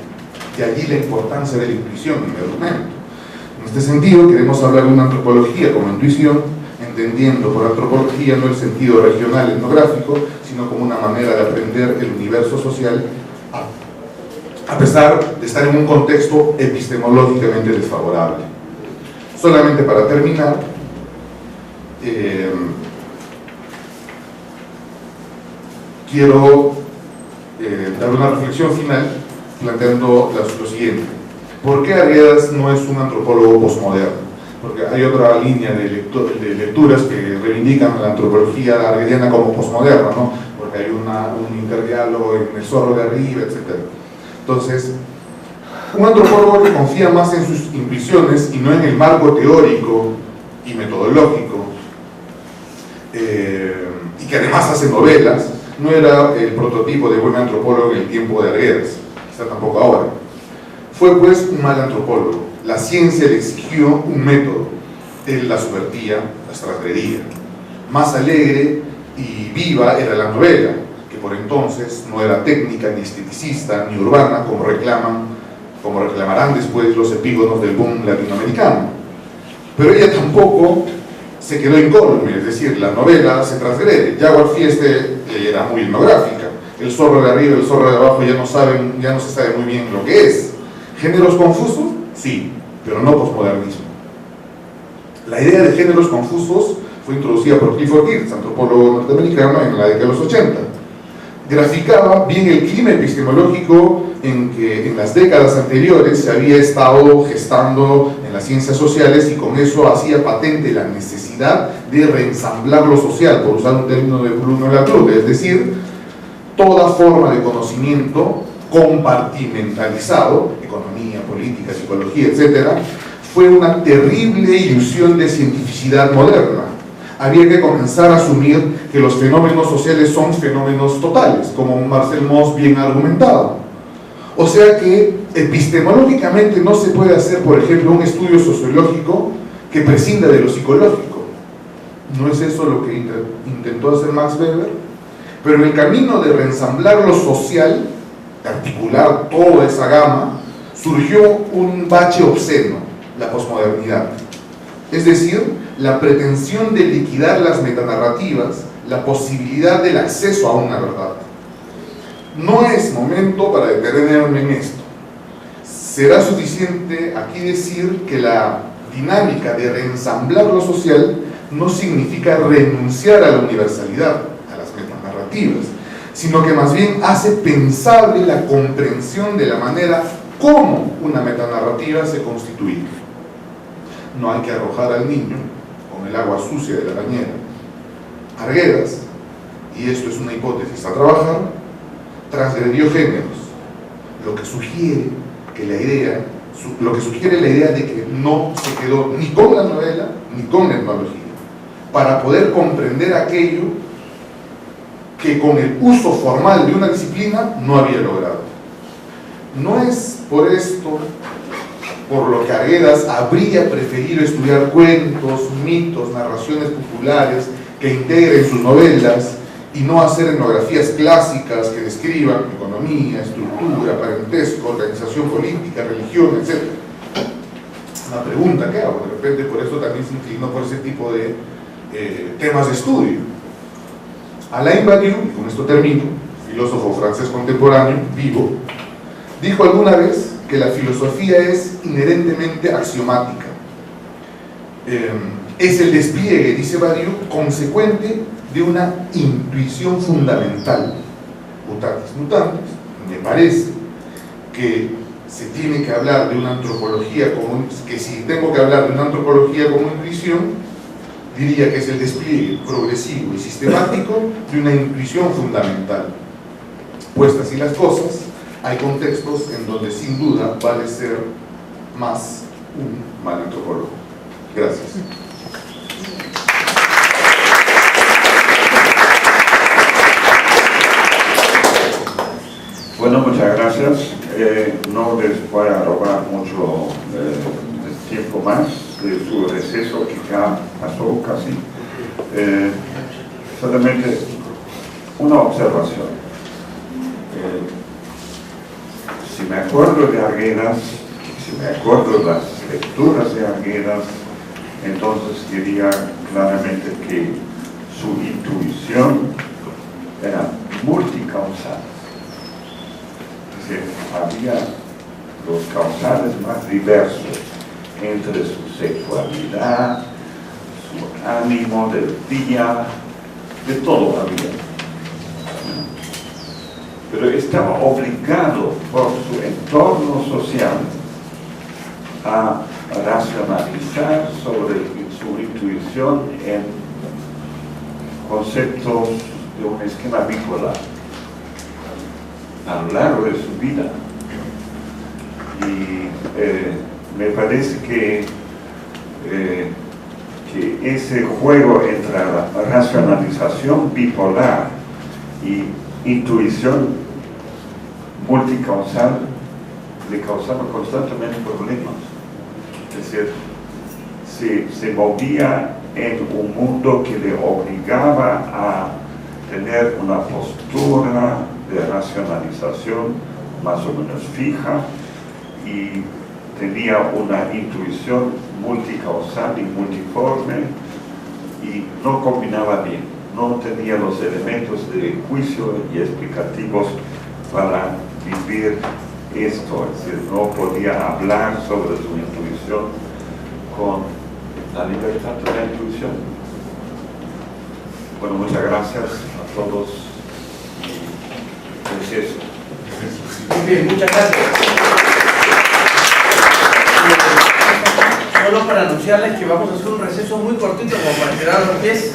De allí la importancia de la intuición en mi argumento. En este sentido, queremos hablar de una antropología como intuición, entendiendo por antropología no el sentido regional etnográfico, sino como una manera de aprender el universo social, a pesar de estar en un contexto epistemológicamente desfavorable. Solamente para terminar, quiero dar una reflexión final planteando lo siguiente. ¿Por qué Arguedas no es un antropólogo posmoderno? Porque hay otra línea de lecturas que reivindican la antropología arguediana como posmoderna, ¿no? Porque hay un interdiálogo en El zorro de arriba, etc. Entonces, un antropólogo que confía más en sus intuiciones y no en el marco teórico y metodológico, y que además hace novelas, no era el prototipo de buen antropólogo en el tiempo de Arguedas, quizá tampoco ahora. Fue pues un mal antropólogo. La ciencia le exigió un método, él la subvertía, las transgredía. Más alegre y viva era la novela, que por entonces no era técnica, ni esteticista, ni urbana, como reclamarán después los epígonos del boom latinoamericano. Pero ella tampoco se quedó incólume, es decir, la novela se transgrede. Jaguar Fieste era muy etnográfica, El zorro de arriba y El zorro de abajo ya no se sabe muy bien lo que es. ¿Géneros confusos? Sí, pero no posmodernismo. La idea de géneros confusos fue introducida por Clifford Geertz, antropólogo norteamericano, en la década de los 80. Graficaba bien el clima epistemológico en que en las décadas anteriores se había estado gestando en las ciencias sociales, y con eso hacía patente la necesidad de reensamblar lo social, por usar un término de Bruno Latour, es decir, toda forma de conocimiento compartimentalizado, economía, política, psicología, etc., fue una terrible ilusión de cientificidad moderna. había que comenzar a asumir que los fenómenos sociales son fenómenos totales, como Marcel Mauss bien ha argumentado. O sea que epistemológicamente no se puede hacer, por ejemplo, un estudio sociológico que prescinda de lo psicológico. No es eso lo que intentó hacer Max Weber, pero en el camino de reensamblar lo social, de articular toda esa gama, surgió un bache obsceno, la posmodernidad. Es decir, la pretensión de liquidar las metanarrativas, la posibilidad del acceso a una verdad. No es momento para detenerme en esto. Será suficiente aquí decir que la dinámica de reensamblar lo social no significa renunciar a la universalidad, a las metanarrativas, sino que más bien hace pensable la comprensión de la manera como una metanarrativa se constituye. No hay que arrojar al niño con el agua sucia de la bañera. Arguedas, y esto es una hipótesis a trabajar, transgredió géneros, lo que sugiere la idea de que no se quedó ni con la novela ni con la etnología, para poder comprender aquello que con el uso formal de una disciplina no había logrado. No es por esto por lo que Arguedas habría preferido estudiar cuentos, mitos, narraciones populares que integren sus novelas y no hacer etnografías clásicas que describan economía, estructura, parentesco, organización política, religión, etc. Una pregunta que hago, de repente por eso también se inclinó por ese tipo de temas de estudio. Alain Badiou, y con esto termino, filósofo francés contemporáneo, vivo, dijo alguna vez que la filosofía es inherentemente axiomática. Es el despliegue, dice Badiou, consecuente de una intuición fundamental. Mutatis mutandis, me parece que se tiene que hablar de una antropología como, que si tengo que hablar de una antropología como intuición, diría que es el despliegue progresivo y sistemático de una intuición fundamental. Puestas así las cosas, hay contextos en donde sin duda vale ser más un mal antropólogo. Gracias. Bueno, muchas gracias. No les voy a robar mucho tiempo más de su receso, que ya pasó casi. Solamente una observación. Si me acuerdo de Arguedas, si me acuerdo de las lecturas de Arguedas, entonces diría claramente que su intuición era multicausal. Es decir, había los causales más diversos entre su sexualidad, su ánimo del día, de todo había. Pero estaba obligado por su entorno social a racionalizar sobre su intuición en conceptos de un esquema bipolar a lo largo de su vida. Y me parece que ese juego entre la racionalización bipolar y intuición multicausal le causaba constantemente problemas. Es decir, se movía en un mundo que le obligaba a tener una postura de racionalización más o menos fija y tenía una intuición multicausal y multiforme y no combinaba bien, no tenía los elementos de juicio y explicativos para vivir esto, es decir, no podía hablar sobre su intuición con la libertad de la intuición. Bueno, muchas gracias a todos. Es eso. Muy bien, muchas gracias. Solo para anunciarles que vamos a hacer un receso muy cortito como para esperar a los pies.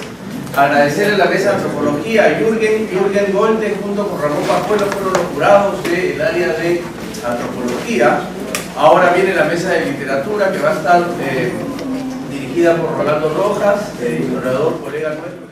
Agradecerle a la mesa de antropología a Jürgen Golde junto con Ramón Pajuelo fueron los jurados del área de antropología. Ahora viene la mesa de literatura que va a estar dirigida dirigida por Rolando Rojas, historiador, colega nuestro.